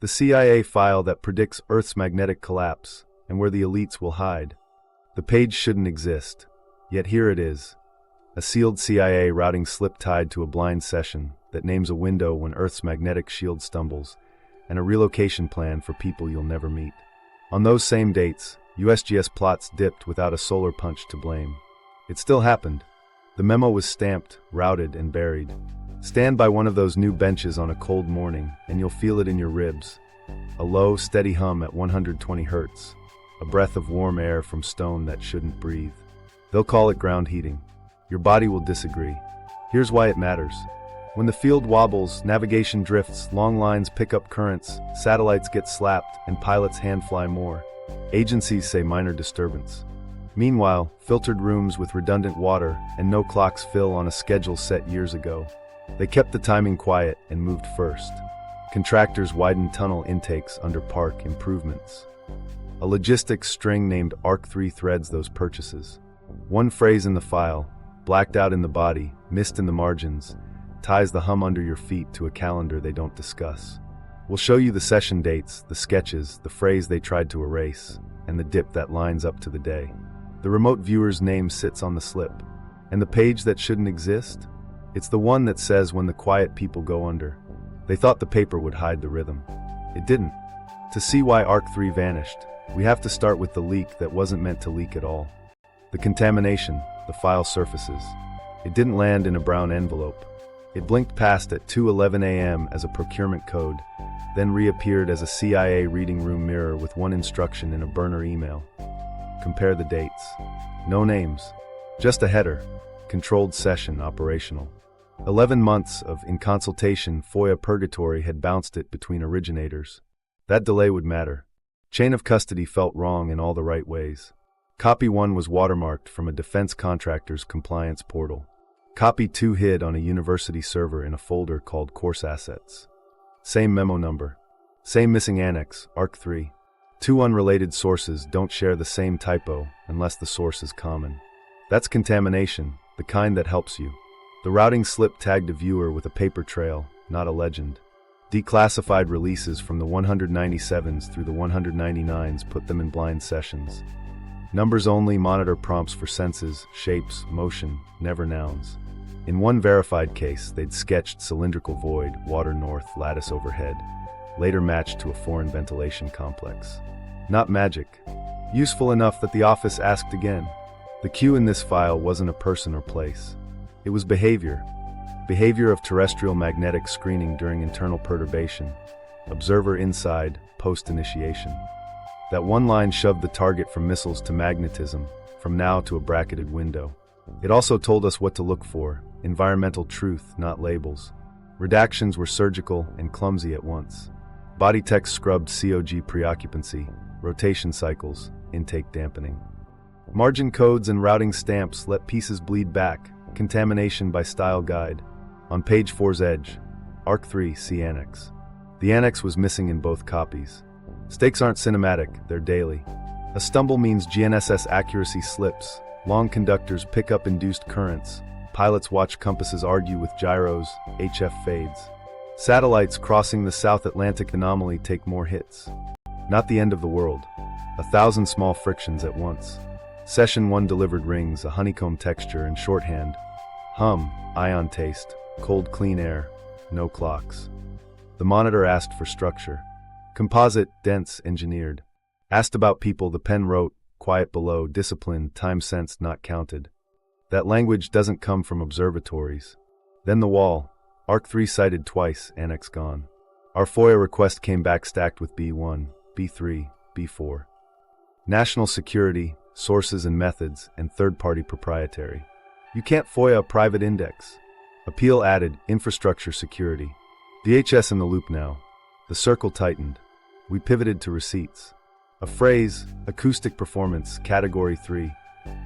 The CIA file that predicts Earth's magnetic collapse and where the elites will hide. The page shouldn't exist, yet here it is. A sealed CIA routing slip tied to a blind session that names a window when Earth's magnetic shield stumbles, and a relocation plan for people you'll never meet. On those same dates, USGS plots dipped without a solar punch to blame. It still happened. The memo was stamped, routed, and buried. Stand by one of those new benches on a cold morning, and you'll feel it in your ribs. A low, steady hum at 120 Hz. A breath of warm air from stone that shouldn't breathe. They'll call it ground heating. Your body will disagree. Here's why it matters. When the field wobbles, navigation drifts, long lines pick up currents, satellites get slapped, and pilots hand fly more. Agencies say minor disturbance. Meanwhile, filtered rooms with redundant water and no clocks fill on a schedule set years ago. They kept the timing quiet and moved first. Contractors widened tunnel intakes under park improvements. A logistics string named ARK-3 threads those purchases. One phrase in the file, blacked out in the body, missed in the margins, ties the hum under your feet to a calendar they don't discuss. We'll show you the session dates, the sketches, the phrase they tried to erase, and the dip that lines up to the day. The remote viewer's name sits on the slip. And the page that shouldn't exist? It's the one that says when the quiet people go under. They thought the paper would hide the rhythm. It didn't. To see why ARK-3 vanished, we have to start with the leak that wasn't meant to leak at all. The contamination, the file surfaces. It didn't land in a brown envelope. It blinked past at 2:11 a.m. as a procurement code, then reappeared as a CIA reading room mirror with one instruction in a burner email. Compare the dates. No names. Just a header. Controlled session operational. 11 months of in consultation FOIA purgatory had bounced it between originators. That delay would matter. Chain of custody felt wrong in all the right ways. Copy 1 was watermarked from a defense contractor's compliance portal. Copy 2 hid on a university server in a folder called Course Assets. Same memo number. Same missing annex, ARK-3. Two unrelated sources don't share the same typo unless the source is common. That's contamination, the kind that helps you. The routing slip tagged a viewer with a paper trail, not a legend. Declassified releases from the 197s through the 199s put them in blind sessions. Numbers only monitor prompts for senses, shapes, motion, never nouns. In one verified case, they'd sketched cylindrical void, water north, lattice overhead, later matched to a foreign ventilation complex. Not magic. Useful enough that the office asked again. The cue in this file wasn't a person or place. It was behavior. Behavior of terrestrial magnetic screening during internal perturbation. Observer inside, post-initiation. That one line shoved the target from missiles to magnetism, from now to a bracketed window. It also told us what to look for, environmental truth, not labels. Redactions were surgical and clumsy at once. Body text scrubbed COG preoccupancy, rotation cycles, intake dampening. Margin codes and routing stamps let pieces bleed back, contamination by style guide. On page 4's edge, ARK-3, see Annex. The Annex was missing in both copies. Stakes aren't cinematic, they're daily. A stumble means GNSS accuracy slips, long conductors pick up induced currents, pilots watch compasses argue with gyros, HF fades. Satellites crossing the South Atlantic anomaly take more hits. Not the end of the world. 1,000 small frictions at once. Session 1 delivered rings, a honeycomb texture and shorthand. Hum, ion taste, cold clean air, no clocks. The monitor asked for structure. Composite, dense, engineered. Asked about people, the pen wrote, quiet below, disciplined, time sensed, not counted. That language doesn't come from observatories. Then the wall. ARK-3 cited twice, annex gone. Our FOIA request came back stacked with B1, B3, B4. National security, sources and methods, and third-party proprietary. You can't FOIA a private index. Appeal added, infrastructure security. VHS in the loop now. The circle tightened. We pivoted to receipts. A phrase, acoustic performance, category 3.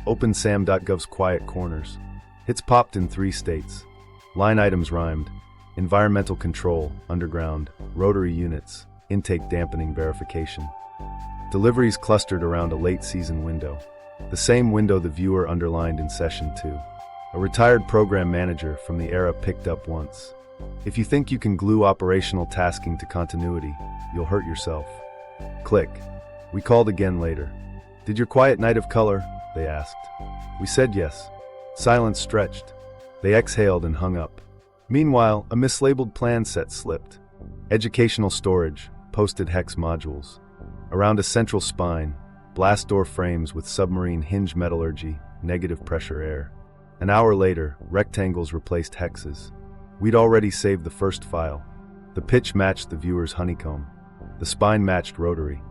OpenSAM.gov's quiet corners. Hits popped in 3 states. Line items rhymed. Environmental control, underground, rotary units, intake dampening verification. Deliveries clustered around a late season window. The same window the viewer underlined in session 2. A retired program manager from the era picked up once. If you think you can glue operational tasking to continuity, you'll hurt yourself. Click. We called again later. Did your quiet night have color? They asked. We said yes. Silence stretched. They exhaled and hung up. Meanwhile, a mislabeled plan set slipped. Educational storage, posted hex modules. Around a central spine, blast door frames with submarine hinge metallurgy, negative pressure air. An hour later, rectangles replaced hexes. We'd already saved the first file. The pitch matched the viewer's honeycomb. The spine matched rotary.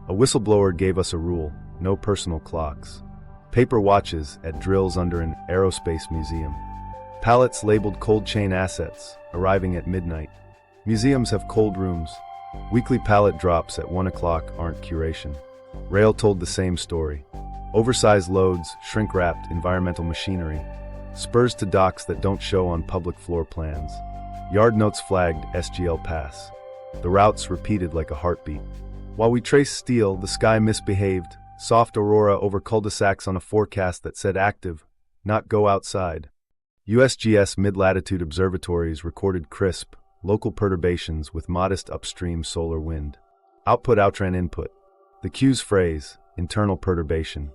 A whistleblower gave us a rule: no personal clocks. Paper watches at drills under an aerospace museum. Pallets labeled cold chain assets, arriving at midnight. Museums have cold rooms. Weekly pallet drops at 1 o'clock aren't curation. Rail told the same story. Oversized loads, shrink-wrapped environmental machinery. Spurs to docks that don't show on public floor plans. Yard notes flagged SGL pass. The routes repeated like a heartbeat. While we traced steel, the sky misbehaved. Soft aurora over cul-de-sacs on a forecast that said active, not go outside. USGS mid-latitude observatories recorded crisp, local perturbations with modest upstream solar wind. Output outran input. The Q's phrase, internal perturbation,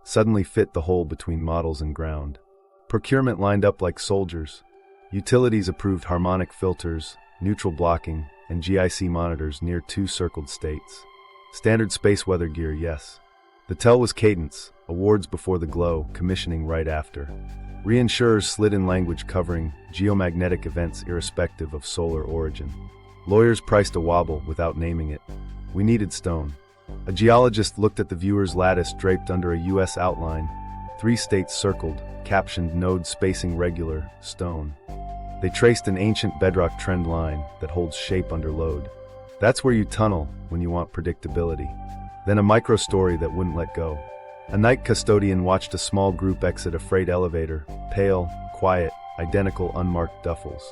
suddenly fit the hole between models and ground. Procurement lined up like soldiers. Utilities approved harmonic filters, neutral blocking, and GIC monitors near 2 circled states. Standard space weather gear, yes. The tell was Cadence, awards before the glow, commissioning right after. Reinsurers slid in language covering geomagnetic events irrespective of solar origin. Lawyers priced a wobble without naming it. We needed stone. A geologist looked at the viewer's lattice draped under a U.S. outline, 3 states circled, captioned node spacing regular, stone. They traced an ancient bedrock trend line that holds shape under load. That's where you tunnel when you want predictability. Then a micro story that wouldn't let go. A night custodian watched a small group exit a freight elevator, pale, quiet, identical unmarked duffels.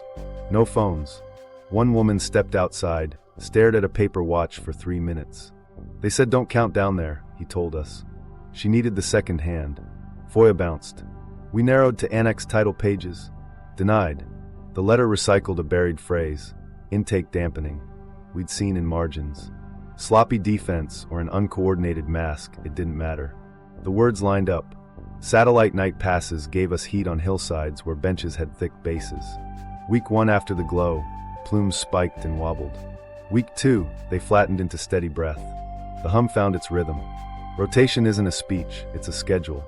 No phones. One woman stepped outside, stared at a paper watch for 3 minutes. They said don't count down there, he told us. She needed the second hand. FOIA bounced. We narrowed to annex title pages. Denied. The letter recycled a buried phrase, intake dampening. We'd seen in margins. Sloppy defense or an uncoordinated mask, it didn't matter. The words lined up. Satellite night passes gave us heat on hillsides where benches had thick bases. Week 1 after the glow, plumes spiked and wobbled. Week 2, they flattened into steady breath. The hum found its rhythm. Rotation isn't a speech, it's a schedule.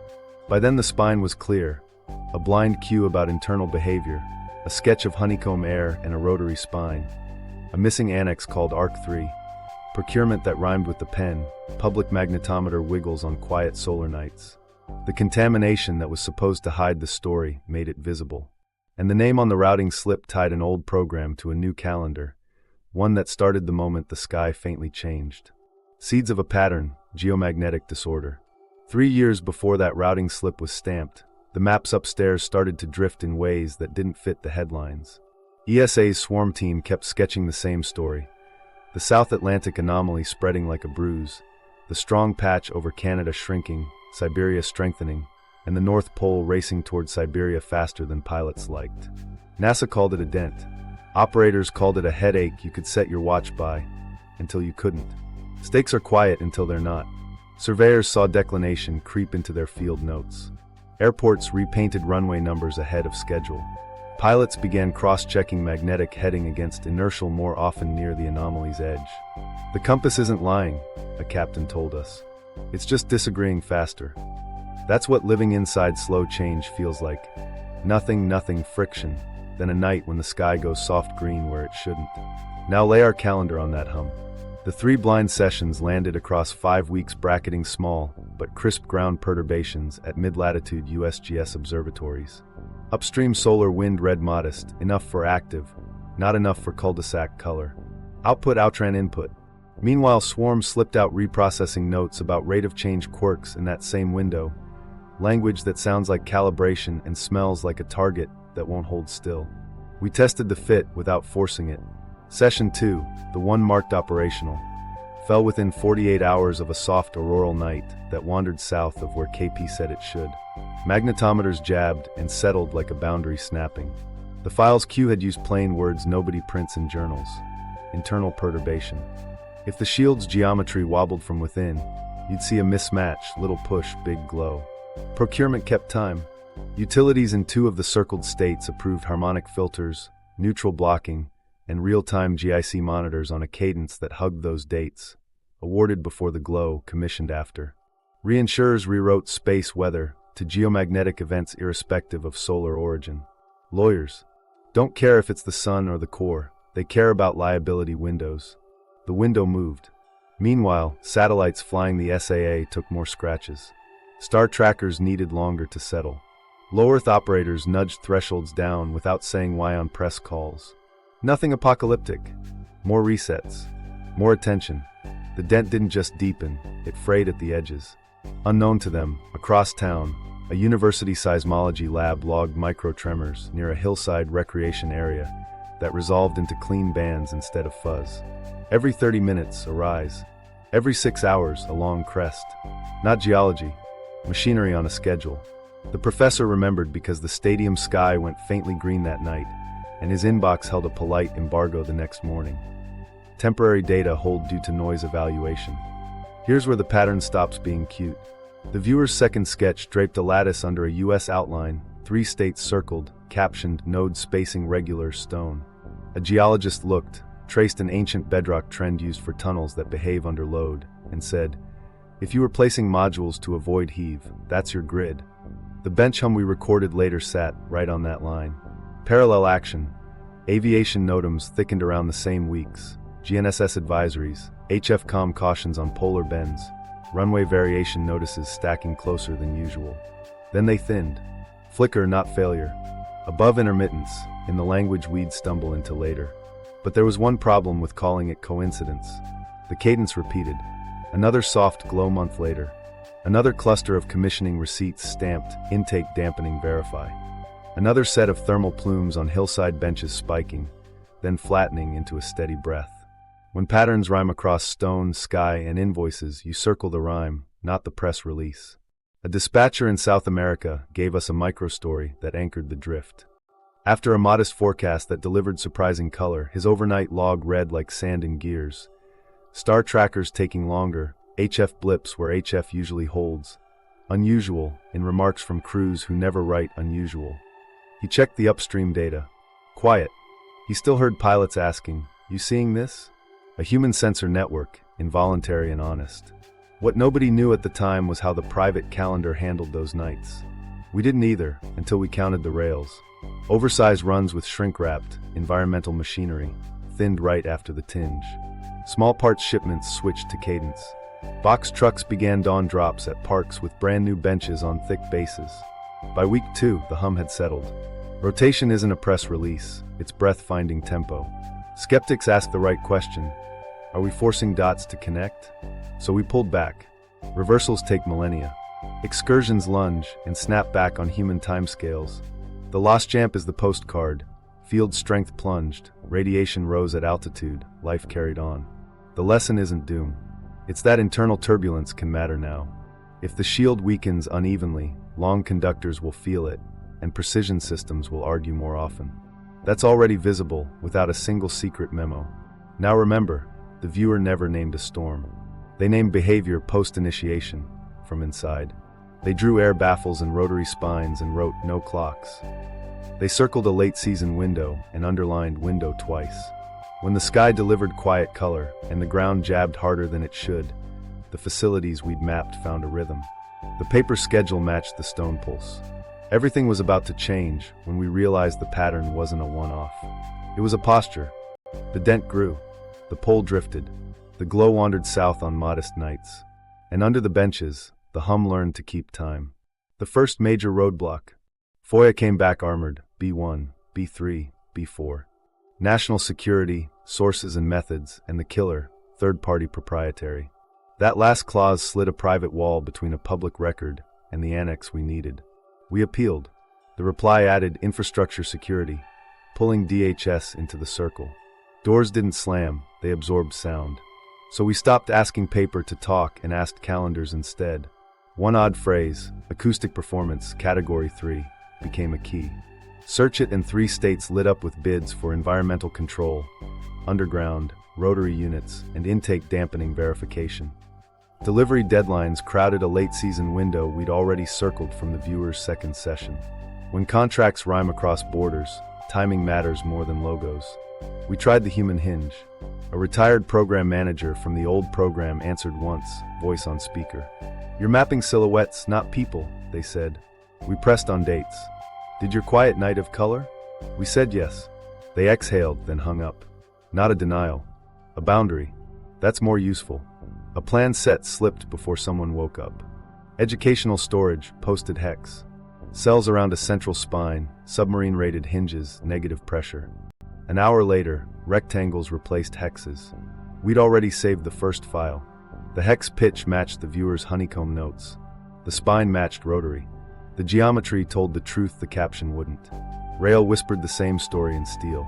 By then the spine was clear. A blind cue about internal behavior, a sketch of honeycomb air and a rotary spine. A missing annex called ARK-3. Procurement that rhymed with the pen, public magnetometer wiggles on quiet solar nights. The contamination that was supposed to hide the story made it visible. And the name on the routing slip tied an old program to a new calendar, one that started the moment the sky faintly changed. Seeds of a pattern, geomagnetic disorder. 3 years before that routing slip was stamped, the maps upstairs started to drift in ways that didn't fit the headlines. ESA's swarm team kept sketching the same story. The South Atlantic anomaly spreading like a bruise, the strong patch over Canada shrinking, Siberia strengthening, and the North Pole racing toward Siberia faster than pilots liked. NASA called it a dent. Operators called it a headache you could set your watch by, until you couldn't. Stakes are quiet until they're not. Surveyors saw declination creep into their field notes. Airports repainted runway numbers ahead of schedule. Pilots began cross-checking magnetic heading against inertial more often near the anomaly's edge. The compass isn't lying, a captain told us. It's just disagreeing faster. That's what living inside slow change feels like. Nothing friction, then a night when the sky goes soft green where it shouldn't. Now lay our calendar on that hum. The 3 blind sessions landed across 5 weeks bracketing small, but crisp ground perturbations at mid-latitude USGS observatories. Upstream solar wind read modest, enough for active, not enough for cul-de-sac color. Output outran input. Meanwhile, swarm slipped out reprocessing notes about rate of change quirks in that same window. Language that sounds like calibration and smells like a target that won't hold still. We tested the fit without forcing it. Session 2, the one marked operational, fell within 48 hours of a soft auroral night that wandered south of where KP said it should. Magnetometers jabbed and settled like a boundary snapping. The file's queue had used plain words nobody prints in journals. Internal perturbation. If the shield's geometry wobbled from within, you'd see a mismatch, little push, big glow. Procurement kept time. Utilities in 2 of the circled states approved harmonic filters, neutral blocking, and real-time GIC monitors on a cadence that hugged those dates. Awarded before the glow, commissioned after. Reinsurers rewrote space weather to geomagnetic events irrespective of solar origin. Lawyers don't care if it's the sun or the core, they care about liability windows. The window moved. Meanwhile, satellites flying the SAA took more scratches. Star trackers needed longer to settle. Low Earth operators nudged thresholds down without saying why on press calls. Nothing apocalyptic. More resets. More attention. The dent didn't just deepen, it frayed at the edges. Unknown to them, across town, a university seismology lab logged microtremors near a hillside recreation area that resolved into clean bands instead of fuzz. Every 30 minutes, a rise. Every 6 hours, a long crest. Not geology, machinery on a schedule. The professor remembered because the stadium sky went faintly green that night, and his inbox held a polite embargo the next morning. Temporary data hold due to noise evaluation. Here's where the pattern stops being cute. The viewer's second sketch draped a lattice under a U.S. outline, 3 states circled, captioned node spacing regular stone. A geologist looked, traced an ancient bedrock trend used for tunnels that behave under load, and said, "If you were placing modules to avoid heave, that's your grid." The bench hum we recorded later sat right on that line. Parallel action. Aviation NOTAMs thickened around the same weeks. GNSS advisories, HFCOM cautions on polar bends, runway variation notices stacking closer than usual. Then they thinned. Flicker, not failure. Above intermittence, in the language we'd stumble into later. But there was one problem with calling it coincidence. The cadence repeated. Another soft glow month later. Another cluster of commissioning receipts stamped, intake dampening verify. Another set of thermal plumes on hillside benches spiking, then flattening into a steady breath. When patterns rhyme across stone, sky, and invoices, you circle the rhyme, not the press release. A dispatcher in South America gave us a micro-story that anchored the drift. After a modest forecast that delivered surprising color, his overnight log read like sand in gears. Star trackers taking longer, HF blips where HF usually holds. Unusual, in remarks from crews who never write unusual. He checked the upstream data. Quiet. He still heard pilots asking, "You seeing this?" A human sensor network, involuntary and honest. What nobody knew at the time was how the private calendar handled those nights. We didn't either, until we counted the rails. Oversized runs with shrink-wrapped, environmental machinery, thinned right after the tinge. Small parts shipments switched to Cadence. Box trucks began dawn drops at parks with brand new benches on thick bases. By week 2, the hum had settled. Rotation isn't a press release, it's breath-finding tempo. Skeptics ask the right question. Are we forcing dots to connect? So we pulled back. Reversals take millennia. Excursions lunge and snap back on human timescales. The lost jamp is the postcard. Field strength plunged, radiation rose at altitude, life carried on. The lesson isn't doom. It's that internal turbulence can matter now. If the shield weakens unevenly, long conductors will feel it, and precision systems will argue more often. That's already visible without a single secret memo. Now remember, the viewer never named a storm. They named behavior post-initiation, from inside. They drew air baffles and rotary spines and wrote no clocks. They circled a late-season window and underlined window twice. When the sky delivered quiet color and the ground jabbed harder than it should, the facilities we'd mapped found a rhythm. The paper schedule matched the stone pulse. Everything was about to change when we realized the pattern wasn't a one-off. It was a posture. The dent grew. The pole drifted. The glow wandered south on modest nights. And under the benches, the hum learned to keep time. The first major roadblock. FOIA came back armored, B1, B3, B4. National security, sources and methods, and the killer, third-party proprietary. That last clause slid a private wall between a public record and the annex we needed. We appealed. The reply added infrastructure security, pulling DHS into the circle. Doors didn't slam, they absorbed sound. So we stopped asking paper to talk and asked calendars instead. One odd phrase, acoustic performance, category 3, became a key. Search it and 3 states lit up with bids for environmental control, underground, rotary units, and intake dampening verification. Delivery deadlines crowded a late-season window we'd already circled from the viewer's second session. When contracts rhyme across borders, timing matters more than logos. We tried the human hinge. A retired program manager from the old program answered once, voice on speaker. "You're mapping silhouettes, not people," they said. We pressed on dates. "Did your quiet night have color?" We said yes. They exhaled, then hung up. Not a denial. A boundary. That's more useful. A plan set slipped before someone woke up. Educational storage, posted hex. Cells around a central spine, submarine-rated hinges, negative pressure. An hour later, rectangles replaced hexes. We'd already saved the first file. The hex pitch matched the viewer's honeycomb notes. The spine matched rotary. The geometry told the truth the caption wouldn't. Rail whispered the same story in steel.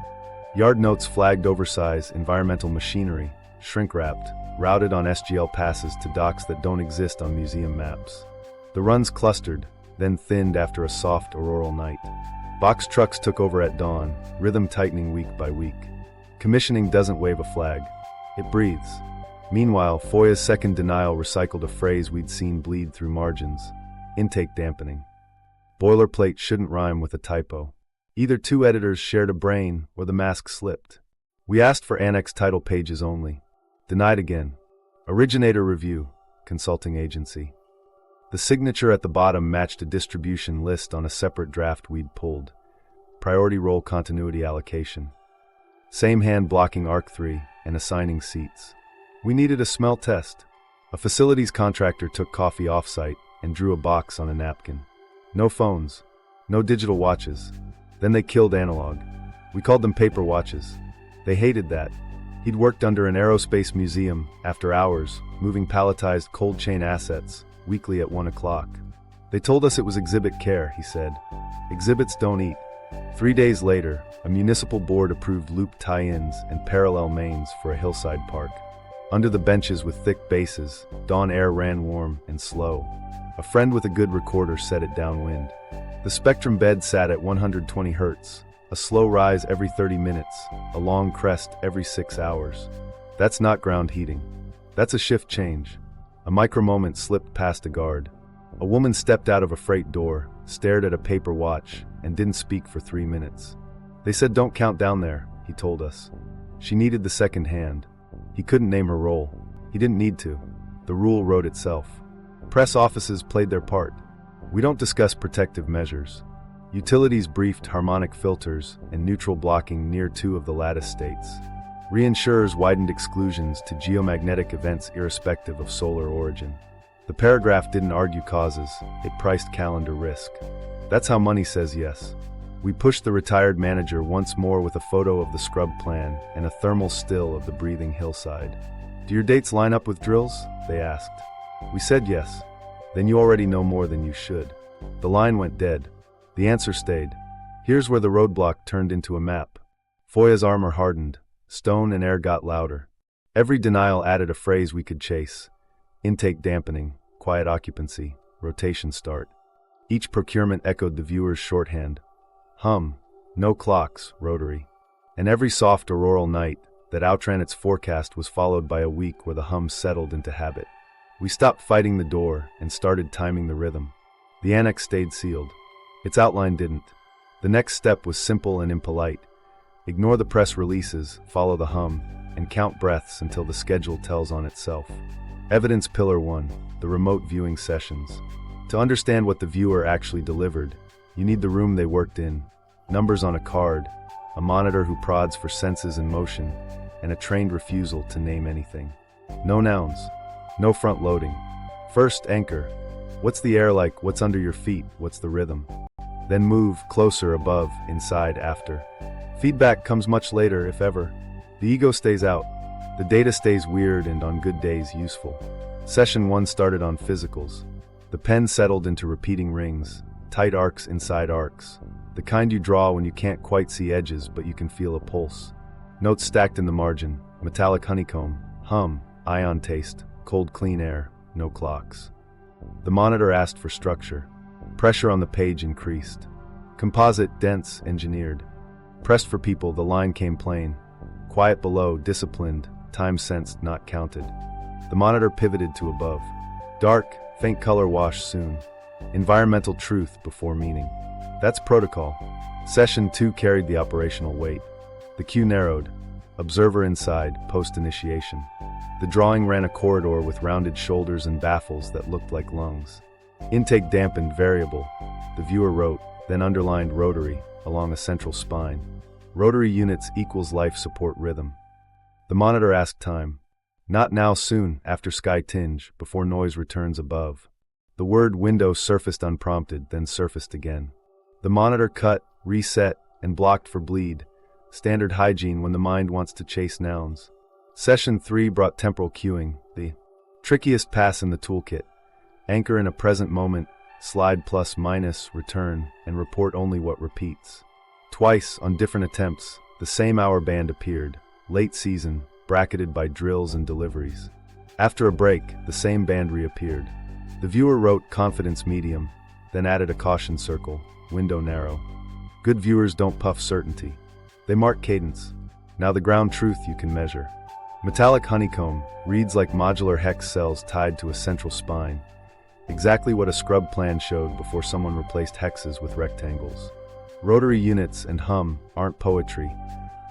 Yard notes flagged oversize environmental machinery, shrink-wrapped, routed on SGL passes to docks that don't exist on museum maps. The runs clustered, then thinned after a soft auroral night. Box trucks took over at dawn, rhythm tightening week by week. Commissioning doesn't wave a flag. It breathes. Meanwhile, FOIA's second denial recycled a phrase we'd seen bleed through margins. Intake dampening. Boilerplate shouldn't rhyme with a typo. Either 2 editors shared a brain or the mask slipped. We asked for annex title pages only. Denied again. Originator review, consulting agency. The signature at the bottom matched a distribution list on a separate draft we'd pulled. Priority role continuity allocation. Same hand blocking ARK-3 and assigning seats. We needed a smell test. A facilities contractor took coffee off-site and drew a box on a napkin. No phones. No digital watches. Then they killed analog. We called them paper watches. They hated that. He'd worked under an aerospace museum, after hours, moving palletized cold chain assets, weekly at 1 o'clock. They told us it was exhibit care, he said. Exhibits don't eat. 3 days later, a municipal board approved loop tie-ins and parallel mains for a hillside park. Under the benches with thick bases, dawn air ran warm and slow. A friend with a good recorder set it downwind. The spectrum bed sat at 120 Hz, a slow rise every 30 minutes, a long crest every 6 hours. That's not ground heating. That's a shift change. A micro-moment slipped past a guard. A woman stepped out of a freight door, stared at a paper watch, and didn't speak for 3 minutes. They said don't count down there, he told us. She needed the second hand. He couldn't name her role. He didn't need to. The rule wrote itself. Press offices played their part. We don't discuss protective measures. Utilities briefed harmonic filters and neutral blocking near 2 of the lattice states. Reinsurers widened exclusions to geomagnetic events irrespective of solar origin. The paragraph didn't argue causes, it priced calendar risk. That's how money says yes. We pushed the retired manager once more with a photo of the scrub plan and a thermal still of the breathing hillside. "Do your dates line up with drills?" they asked. We said yes. "Then you already know more than you should." The line went dead. The answer stayed. Here's where the roadblock turned into a map. FOIA's armor hardened. Stone and air got louder. Every denial added a phrase we could chase. Intake dampening, quiet occupancy, rotation start. Each procurement echoed the viewer's shorthand. Hum, no clocks, rotary. And every soft auroral night that outran its forecast was followed by a week where the hum settled into habit. We stopped fighting the door and started timing the rhythm. The annex stayed sealed. Its outline didn't. The next step was simple and impolite. Ignore the press releases, follow the hum, and count breaths until the schedule tells on itself. Evidence Pillar 1, the remote viewing sessions. To understand what the viewer actually delivered, you need the room they worked in, numbers on a card, a monitor who prods for senses in motion, and a trained refusal to name anything. No nouns. No front loading. First, anchor. What's the air like? What's under your feet? What's the rhythm? Then move closer, above, inside, after. Feedback comes much later, if ever. The ego stays out. The data stays weird and on good days useful. Session 1 started on physicals. The pen settled into repeating rings, tight arcs inside arcs. The kind you draw when you can't quite see edges but you can feel a pulse. Notes stacked in the margin, metallic honeycomb, hum, ion taste, cold clean air, no clocks. The monitor asked for structure. Pressure on the page increased. Composite, dense, engineered. Pressed for people, the line came plain. Quiet below, disciplined, time sensed, not counted. The monitor pivoted to above. Dark, faint color wash soon. Environmental truth before meaning. That's protocol. Session 2 carried the operational weight. The queue narrowed. Observer inside, post-initiation. The drawing ran a corridor with rounded shoulders and baffles that looked like lungs. Intake dampened, variable. The viewer wrote, then underlined rotary, along a central spine. Rotary units equals life support rhythm. The monitor asked time. Not now, soon, after sky-tinge, before noise returns above. The word window surfaced unprompted, then surfaced again. The monitor cut, reset, and blocked for bleed. Standard hygiene when the mind wants to chase nouns. Session 3 brought temporal cueing, the trickiest pass in the toolkit. Anchor in a present moment, slide plus minus, return, and report only what repeats. Twice, on different attempts, the same hour band appeared, late season, bracketed by drills and deliveries. After a break, the same band reappeared. The viewer wrote confidence medium, then added a caution circle, window narrow. Good viewers don't puff certainty. They mark cadence. Now the ground truth you can measure. Metallic honeycomb reads like modular hex cells tied to a central spine. Exactly what a scrub plan showed before someone replaced hexes with rectangles. Rotary units and hum aren't poetry.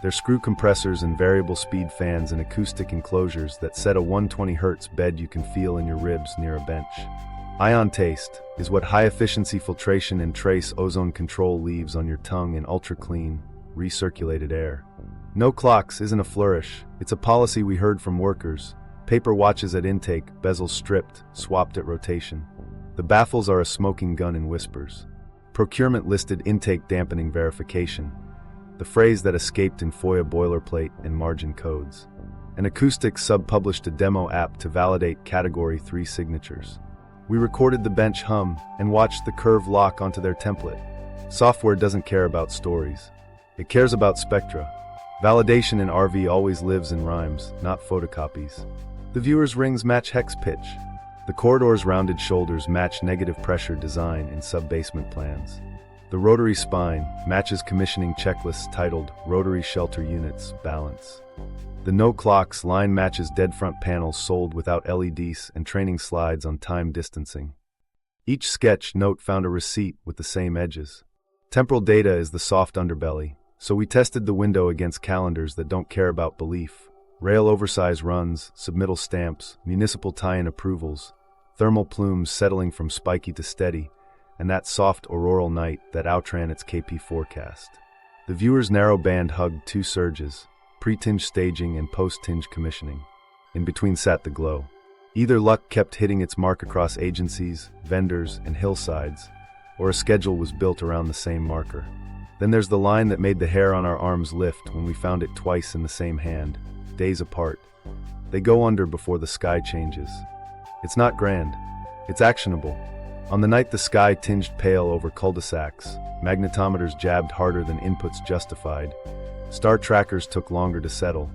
They're screw compressors and variable speed fans and acoustic enclosures that set a 120 Hz bed you can feel in your ribs near a bench. Ion taste is what high-efficiency filtration and trace ozone control leaves on your tongue in ultra-clean, recirculated air. No clocks isn't a flourish, it's a policy we heard from workers. Paper watches at intake, bezels stripped, swapped at rotation. The baffles are a smoking gun in whispers. Procurement listed intake dampening verification, the phrase that escaped in FOIA boilerplate and margin codes. An Acoustic sub-published a demo app to validate Category 3 signatures. We recorded the bench hum and watched the curve lock onto their template. Software doesn't care about stories. It cares about spectra. Validation in RV always lives in rhymes, not photocopies. The viewer's rings match hex pitch. The corridor's rounded shoulders match negative pressure design in sub-basement plans. The rotary spine matches commissioning checklists titled Rotary Shelter Units Balance. The no clocks line matches dead front panels sold without LEDs and training slides on time distancing. Each sketch note found a receipt with the same edges. Temporal data is the soft underbelly, so we tested the window against calendars that don't care about belief. Rail oversize runs, submittal stamps, municipal tie-in approvals, thermal plumes settling from spiky to steady, and that soft auroral night that outran its KP forecast. The viewer's narrow band hugged two surges, pre-tinge staging and post-tinge commissioning. In between sat the glow. Either luck kept hitting its mark across agencies, vendors, and hillsides, or a schedule was built around the same marker. Then there's the line that made the hair on our arms lift when we found it twice in the same hand, days apart. They go under before the sky changes. It's not grand. It's actionable. On the night the sky tinged pale over cul-de-sacs, magnetometers jabbed harder than inputs justified. Star trackers took longer to settle,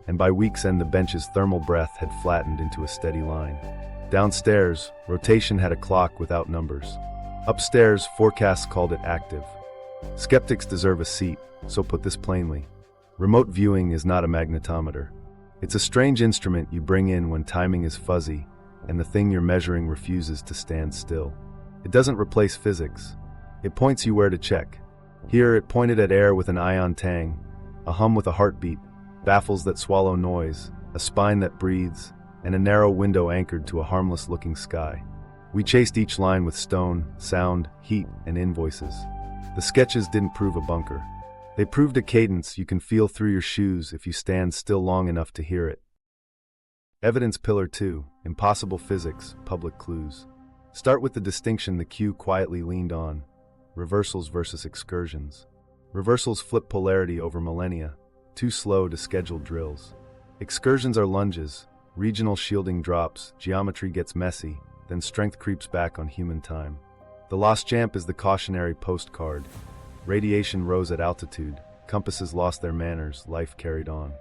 and by week's end the bench's thermal breath had flattened into a steady line. Downstairs, rotation had a clock without numbers. Upstairs, forecasts called it active. Skeptics deserve a seat, so put this plainly. Remote viewing is not a magnetometer. It's a strange instrument you bring in when timing is fuzzy and the thing you're measuring refuses to stand still. It doesn't replace physics. It points you where to check. Here it pointed at air with an ion tang, a hum with a heartbeat, baffles that swallow noise, a spine that breathes, and a narrow window anchored to a harmless-looking sky. We chased each line with stone, sound, heat, and invoices. The sketches didn't prove a bunker. They proved a cadence you can feel through your shoes if you stand still long enough to hear it. Evidence Pillar 2, Impossible Physics, Public Clues. Start with the distinction the queue quietly leaned on, reversals versus excursions. Reversals flip polarity over millennia, too slow to schedule drills. Excursions are lunges, regional shielding drops, geometry gets messy, then strength creeps back on human time. The lost jamp is the cautionary postcard. Radiation rose at altitude, compasses lost their manners, life carried on.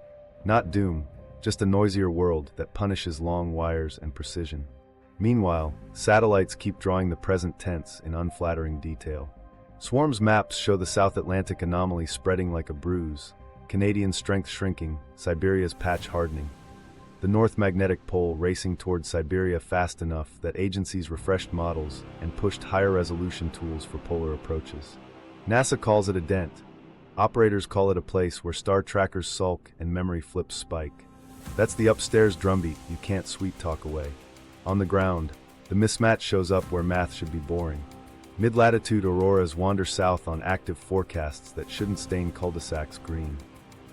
Not doom, just a noisier world that punishes long wires and precision. Meanwhile, satellites keep drawing the present tense in unflattering detail. Swarm's maps show the South Atlantic anomaly spreading like a bruise, Canadian strength shrinking, Siberia's patch hardening. The North Magnetic Pole racing towards Siberia fast enough that agencies refreshed models and pushed higher resolution tools for polar approaches. NASA calls it a dent. Operators call it a place where star trackers sulk and memory flips spike. That's the upstairs drumbeat you can't sweet talk away. On the ground, the mismatch shows up where math should be boring. Mid-latitude auroras wander south on active forecasts that shouldn't stain cul-de-sacs green.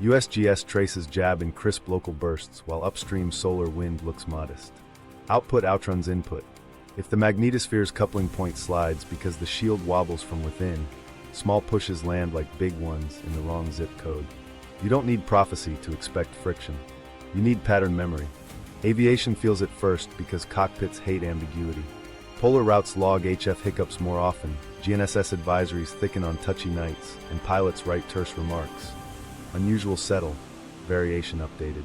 USGS traces jab in crisp local bursts while upstream solar wind looks modest. Output outruns input. If the magnetosphere's coupling point slides because the shield wobbles from within, small pushes land like big ones in the wrong zip code. You don't need prophecy to expect friction. You need pattern memory. Aviation feels it first because cockpits hate ambiguity. Polar routes log HF hiccups more often, GNSS advisories thicken on touchy nights, and pilots write terse remarks. Unusual settle, variation updated.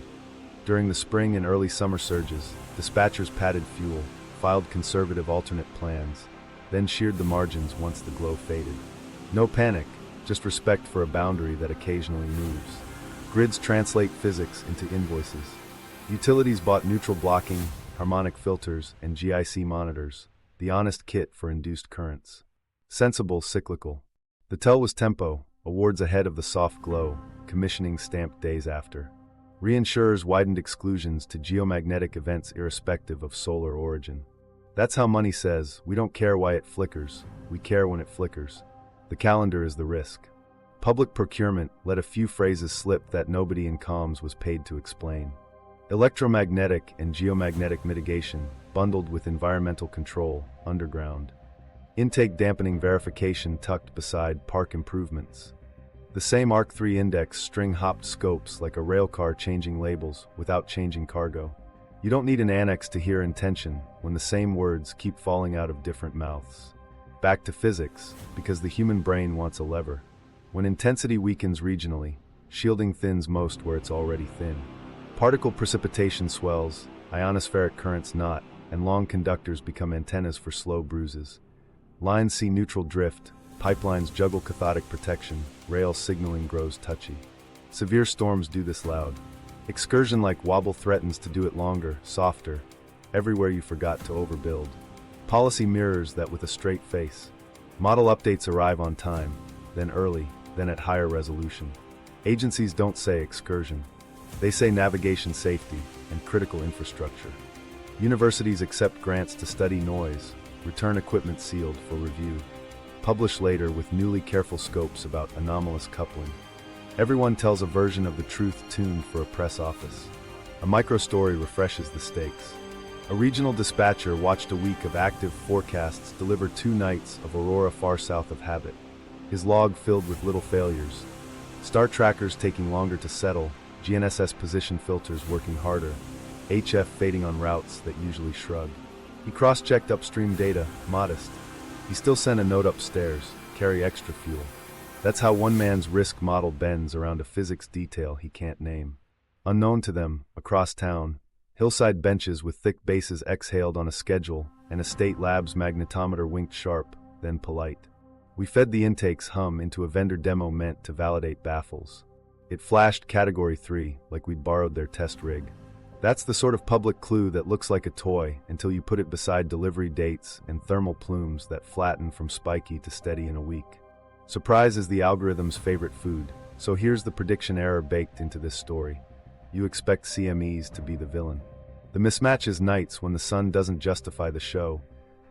During the spring and early summer surges, dispatchers padded fuel, filed conservative alternate plans, then sheared the margins once the glow faded. No panic, just respect for a boundary that occasionally moves. Grids translate physics into invoices. Utilities bought neutral blocking, harmonic filters, and GIC monitors, the honest kit for induced currents. Sensible, cyclical. The tell was tempo, awards ahead of the soft glow, commissioning stamped days after. Reinsurers widened exclusions to geomagnetic events irrespective of solar origin. That's how money says, we don't care why it flickers, we care when it flickers. The calendar is the risk. Public procurement let a few phrases slip that nobody in comms was paid to explain. Electromagnetic and geomagnetic mitigation, bundled with environmental control, underground. Intake dampening verification tucked beside park improvements. The same ARK-3 index string-hopped scopes like a railcar changing labels without changing cargo. You don't need an annex to hear intention when the same words keep falling out of different mouths. Back to physics, because the human brain wants a lever. When intensity weakens regionally, shielding thins most where it's already thin. Particle precipitation swells, ionospheric currents knot, and long conductors become antennas for slow bruises. Lines see neutral drift, pipelines juggle cathodic protection, rail signaling grows touchy. Severe storms do this loud. Excursion like Wobble threatens to do it longer, softer, everywhere you forgot to overbuild. Policy mirrors that with a straight face. Model updates arrive on time, then early, then at higher resolution. Agencies don't say excursion. They say navigation safety and critical infrastructure. Universities accept grants to study noise, return equipment sealed for review. Publish later with newly careful scopes about anomalous coupling. Everyone tells a version of the truth tuned for a press office. A micro-story refreshes the stakes. A regional dispatcher watched a week of active forecasts deliver 2 nights of aurora far south of habit. His log filled with little failures. Star trackers taking longer to settle, GNSS position filters working harder, HF fading on routes that usually shrug. He cross-checked upstream data, modest. He still sent a note upstairs, carry extra fuel. That's how one man's risk model bends around a physics detail he can't name. Unknown to them, across town, hillside benches with thick bases exhaled on a schedule, and a state lab's magnetometer winked sharp, then polite. We fed the intake's hum into a vendor demo meant to validate baffles. It flashed Category 3, like we'd borrowed their test rig. That's the sort of public clue that looks like a toy until you put it beside delivery dates and thermal plumes that flatten from spiky to steady in a week. Surprise is the algorithm's favorite food, so here's the prediction error baked into this story. You expect CMEs to be the villain. The mismatch is nights when the sun doesn't justify the show,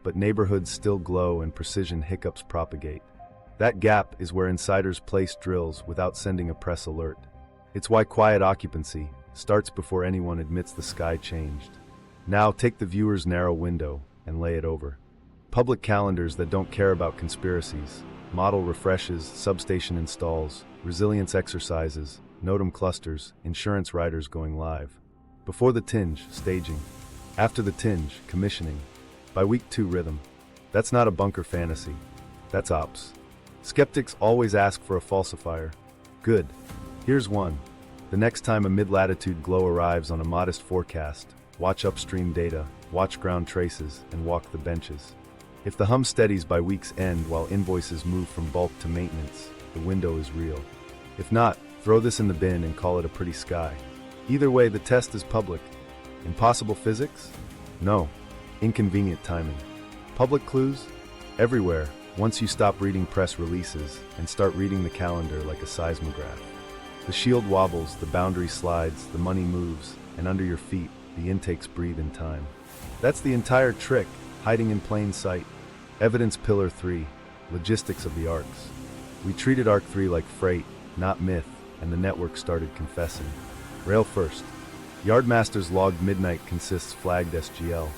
but neighborhoods still glow and precision hiccups propagate. That gap is where insiders place drills without sending a press alert. It's why quiet occupancy starts before anyone admits the sky changed. Now take the viewer's narrow window and lay it over. Public calendars that don't care about conspiracies, model refreshes, substation installs, resilience exercises, NOTAM clusters, insurance riders going live. Before the tinge, staging. After the tinge, commissioning. By week 2, rhythm. That's not a bunker fantasy. That's ops. Skeptics always ask for a falsifier. Good. Here's one. The next time a mid-latitude glow arrives on a modest forecast, watch upstream data, watch ground traces, and walk the benches. If the hum steadies by week's end while invoices move from bulk to maintenance, the window is real. If not, throw this in the bin and call it a pretty sky. Either way, the test is public. Impossible physics? No. Inconvenient timing. Public clues? Everywhere, once you stop reading press releases and start reading the calendar like a seismograph. The shield wobbles, the boundary slides, the money moves, and under your feet, the intakes breathe in time. That's the entire trick, hiding in plain sight. Evidence Pillar 3, Logistics of the ARKs. We treated ARK-3 like freight, not myth, and the network started confessing. Rail first. Yardmaster's logged midnight consists flagged SGL.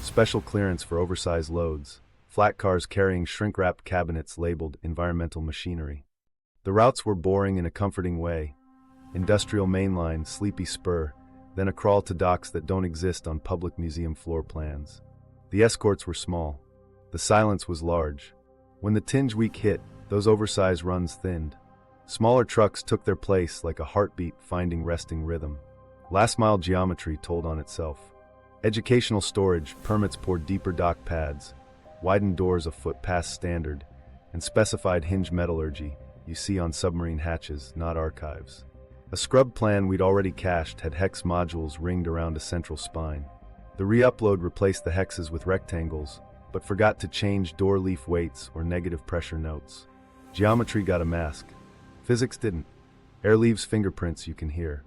Special clearance for oversized loads. Flat cars carrying shrink-wrapped cabinets labeled environmental machinery. The routes were boring in a comforting way. Industrial mainline, sleepy spur, then a crawl to docks that don't exist on public museum floor plans. The escorts were small. The silence was large. When the Tinge week hit, those oversized runs thinned. Smaller trucks took their place like a heartbeat finding resting rhythm. Last-mile geometry told on itself. Educational storage, permits poured deeper dock pads, widened doors a foot past standard, and specified hinge metallurgy you see on submarine hatches, not archives. A scrub plan we'd already cached had hex modules ringed around a central spine. The re-upload replaced the hexes with rectangles, but forgot to change door leaf weights or negative pressure notes. Geometry got a mask. Physics didn't. Air leaves fingerprints you can hear.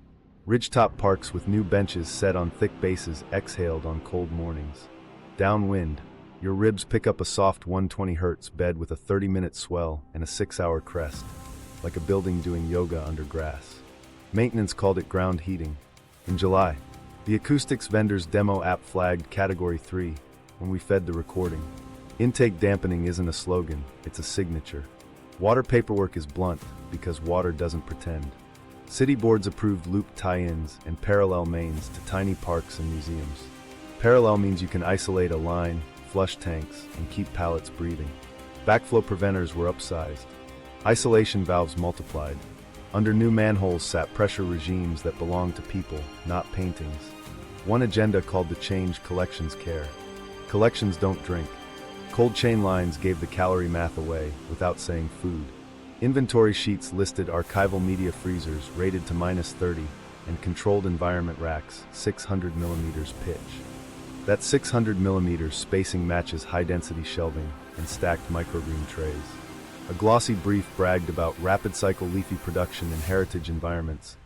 Ridgetop parks with new benches set on thick bases exhaled on cold mornings. Downwind, your ribs pick up a soft 120 Hz bed with a 30-minute swell and a 6-hour crest, like a building doing yoga under grass. Maintenance called it ground heating. In July, the Acoustics vendor's demo app flagged Category 3 when we fed the recording. Intake dampening isn't a slogan, it's a signature. Water paperwork is blunt because water doesn't pretend. City boards approved loop tie-ins and parallel mains to tiny parks and museums. Parallel means you can isolate a line, flush tanks, and keep pallets breathing. Backflow preventers were upsized. Isolation valves multiplied. Under new manholes sat pressure regimes that belong to people, not paintings. One agenda called the change collections care. Collections don't drink. Cold chain lines gave the calorie math away without saying food. Inventory sheets listed archival media freezers rated to -30 and controlled environment racks 600 mm pitch. That 600 mm spacing matches high-density shelving and stacked microgreen trays. A glossy brief bragged about rapid cycle leafy production in heritage environments,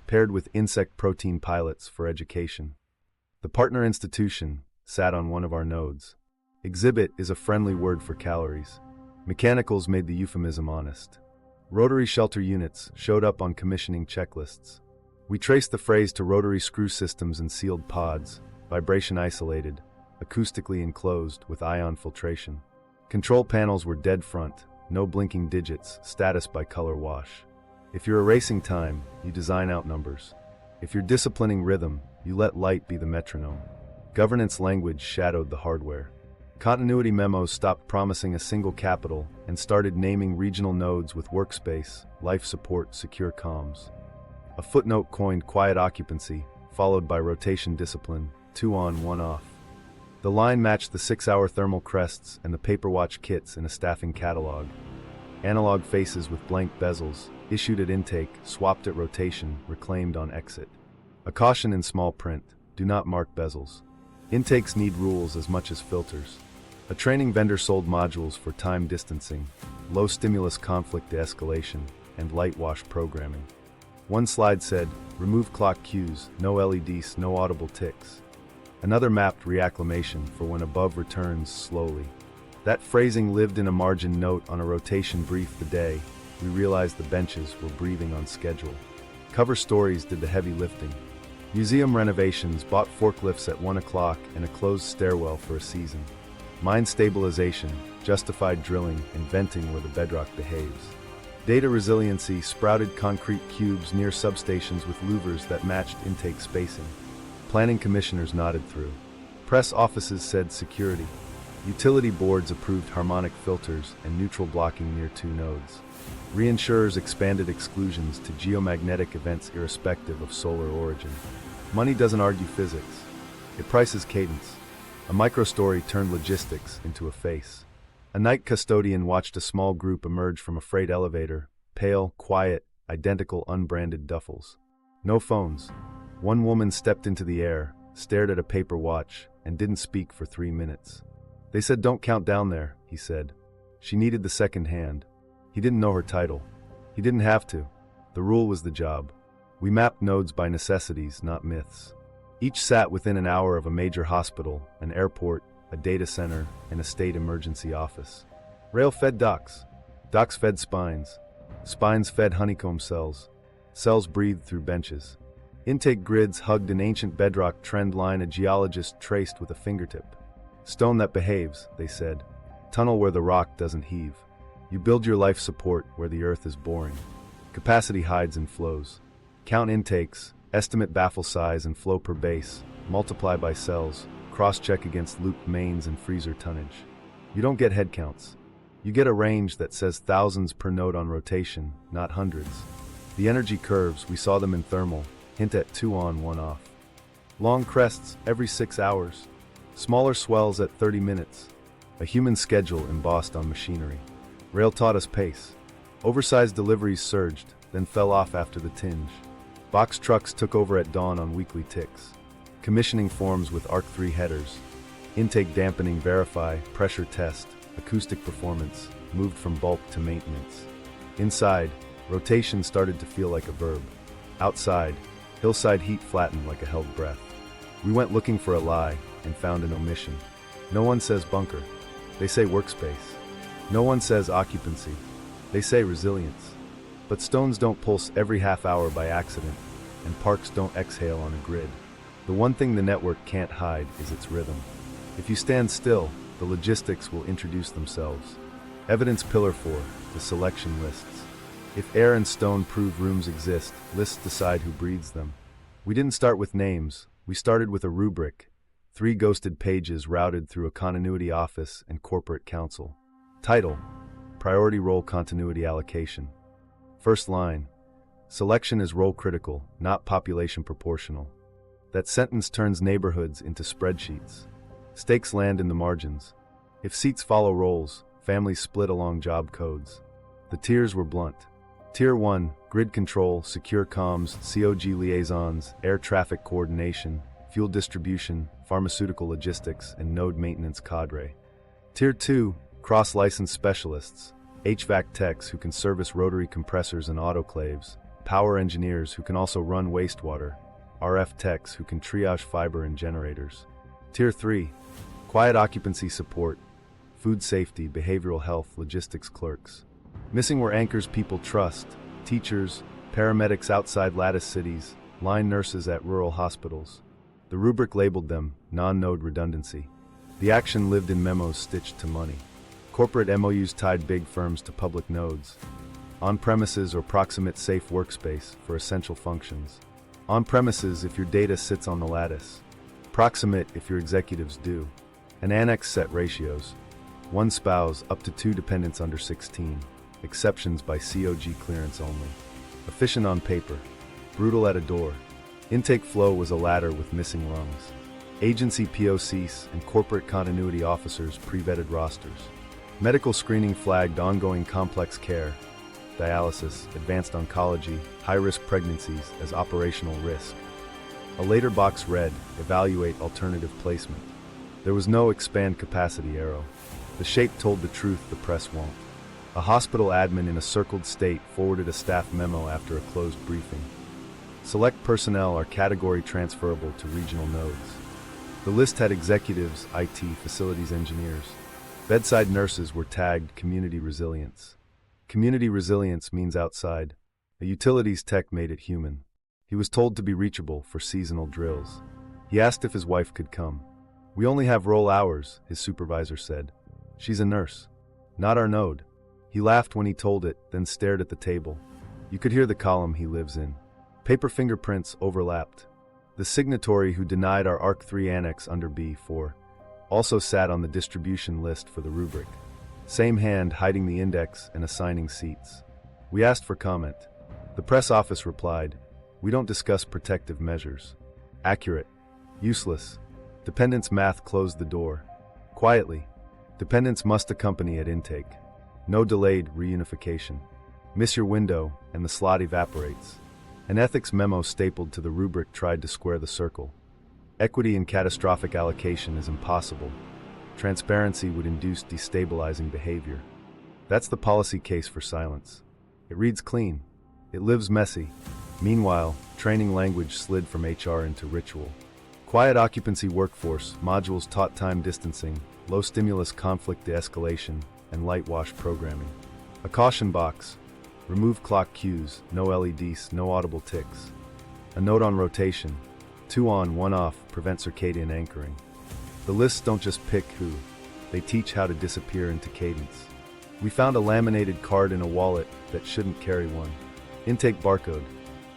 paired with insect protein pilots for education. The partner institution sat on one of our nodes. Exhibit is a friendly word for calories. Mechanicals made the euphemism honest. Rotary shelter units showed up on commissioning checklists. We traced the phrase to rotary screw systems and sealed pods, vibration isolated, acoustically enclosed with ion filtration. Control panels were dead front, no blinking digits, status by color wash. If you're erasing time, you design out numbers. If you're disciplining rhythm, you let light be the metronome. Governance language shadowed the hardware. Continuity memos stopped promising a single capital and started naming regional nodes with workspace, life support, secure comms. A footnote coined quiet occupancy, followed by rotation discipline, 2 on, 1 off. The line matched the 6-hour thermal crests and the paperwatch kits in a staffing catalog. Analog faces with blank bezels, issued at intake, swapped at rotation, reclaimed on exit. A caution in small print, do not mark bezels. Intakes need rules as much as filters. A training vendor sold modules for time distancing, low stimulus conflict de-escalation, and light wash programming. One slide said, remove clock cues, no LEDs, no audible ticks. Another mapped reacclimation for when above returns slowly. That phrasing lived in a margin note on a rotation brief the day we realized the benches were breathing on schedule. Cover stories did the heavy lifting. Museum renovations bought forklifts at 1 o'clock and a closed stairwell for a season. Mine stabilization justified drilling and venting where the bedrock behaves. Data resiliency sprouted concrete cubes near substations with louvers that matched intake spacing. Planning commissioners nodded through. Press offices said security. Utility boards approved harmonic filters and neutral blocking near 2 nodes. Reinsurers expanded exclusions to geomagnetic events irrespective of solar origin. Money doesn't argue physics. It prices cadence. A microstory turned logistics into a face. A night custodian watched a small group emerge from a freight elevator, pale, quiet, identical unbranded duffels. No phones. One woman stepped into the air, stared at a paper watch, and didn't speak for 3 minutes. They said, "Don't count down there," he said. She needed the second hand. He didn't know her title. He didn't have to. The rule was the job. We mapped nodes by necessities, not myths. Each sat within an hour of a major hospital, an airport, a data center, and a state emergency office. Rail fed docks. Docks fed spines. Spines fed honeycomb cells. Cells breathed through benches. Intake grids hugged an ancient bedrock trend line a geologist traced with a fingertip. Stone that behaves, they said. Tunnel where the rock doesn't heave. You build your life support where the earth is boring. Capacity hides and flows. Count intakes, estimate baffle size and flow per base, multiply by cells, cross-check against looped mains and freezer tonnage. You don't get head counts. You get a range that says thousands per node on rotation, not hundreds. The energy curves, we saw them in thermal, hint at 2 on, 1 off. Long crests every 6 hours. Smaller swells at 30 minutes. A human schedule embossed on machinery. Rail taught us pace. Oversized deliveries surged, then fell off after the tinge. Box trucks took over at dawn on weekly ticks. Commissioning forms with ARK-3 headers. Intake dampening verify, pressure test, acoustic performance, moved from bulk to maintenance. Inside, rotation started to feel like a verb. Outside, hillside heat flattened like a held breath. We went looking for a lie and found an omission. No one says bunker. They say workspace. No one says occupancy. They say resilience. But stones don't pulse every half hour by accident, and parks don't exhale on a grid. The one thing the network can't hide is its rhythm. If you stand still, the logistics will introduce themselves. Evidence Pillar 4, the selection lists. If air and stone prove rooms exist, lists decide who breathes them. We didn't start with names, we started with a rubric. 3 ghosted pages routed through a continuity office and corporate council. Title: Priority Role Continuity Allocation. First line: Selection is role critical, not population proportional. That sentence turns neighborhoods into spreadsheets. Stakes land in the margins. If seats follow roles, families split along job codes. The tiers were blunt. Tier 1, grid control, secure comms, COG liaisons, air traffic coordination, fuel distribution, pharmaceutical logistics, and node maintenance cadre. Tier 2, cross-license specialists, HVAC techs who can service rotary compressors and autoclaves, power engineers who can also run wastewater, RF techs who can triage fiber and generators. Tier 3, quiet occupancy support, food safety, behavioral health, logistics clerks. Missing were anchors people trust, teachers, paramedics outside lattice cities, line nurses at rural hospitals. The rubric labeled them non-node redundancy. The action lived in memos stitched to money. Corporate MOUs tied big firms to public nodes. On-premises or proximate safe workspace for essential functions. On-premises if your data sits on the lattice. Proximate if your executives do. An annex set ratios. 1 spouse up to 2 dependents under 16. Exceptions by COG clearance only. Efficient on paper. Brutal at a door. Intake flow was a ladder with missing rungs. Agency POCs and corporate continuity officers pre-vetted rosters. Medical screening flagged ongoing complex care, dialysis, advanced oncology, high-risk pregnancies as operational risk. A later box read, evaluate alternative placement. There was no expand capacity arrow. The shape told the truth the press won't. A hospital admin in a circled state forwarded a staff memo after a closed briefing. Select personnel are category transferable to regional nodes. The list had executives, IT, facilities engineers. Bedside nurses were tagged community resilience. Community resilience means outside. A utilities tech made it human. He was told to be reachable for seasonal drills. He asked if his wife could come. We only have roll hours, his supervisor said. She's a nurse. Not our node. He laughed when he told it, then stared at the table. You could hear the column he lives in. Paper fingerprints overlapped. The signatory who denied our ARK-3 annex under B4 also sat on the distribution list for the rubric. Same hand hiding the index and assigning seats. We asked for comment. The press office replied, "We don't discuss protective measures." Accurate. Useless. Dependents math closed the door. Quietly, dependents must accompany at intake. No delayed reunification. Miss your window, and the slot evaporates. An ethics memo stapled to the rubric tried to square the circle. Equity in catastrophic allocation is impossible. Transparency would induce destabilizing behavior. That's the policy case for silence. It reads clean. It lives messy. Meanwhile, training language slid from HR into ritual. Quiet occupancy workforce modules taught time distancing, low stimulus conflict de-escalation, and light wash programming. A caution box. Remove clock cues, no LEDs, no audible ticks. A note on rotation. 2 on, 1 off, prevent circadian anchoring. The lists don't just pick who, they teach how to disappear into cadence. We found a laminated card in a wallet that shouldn't carry one. Intake barcode.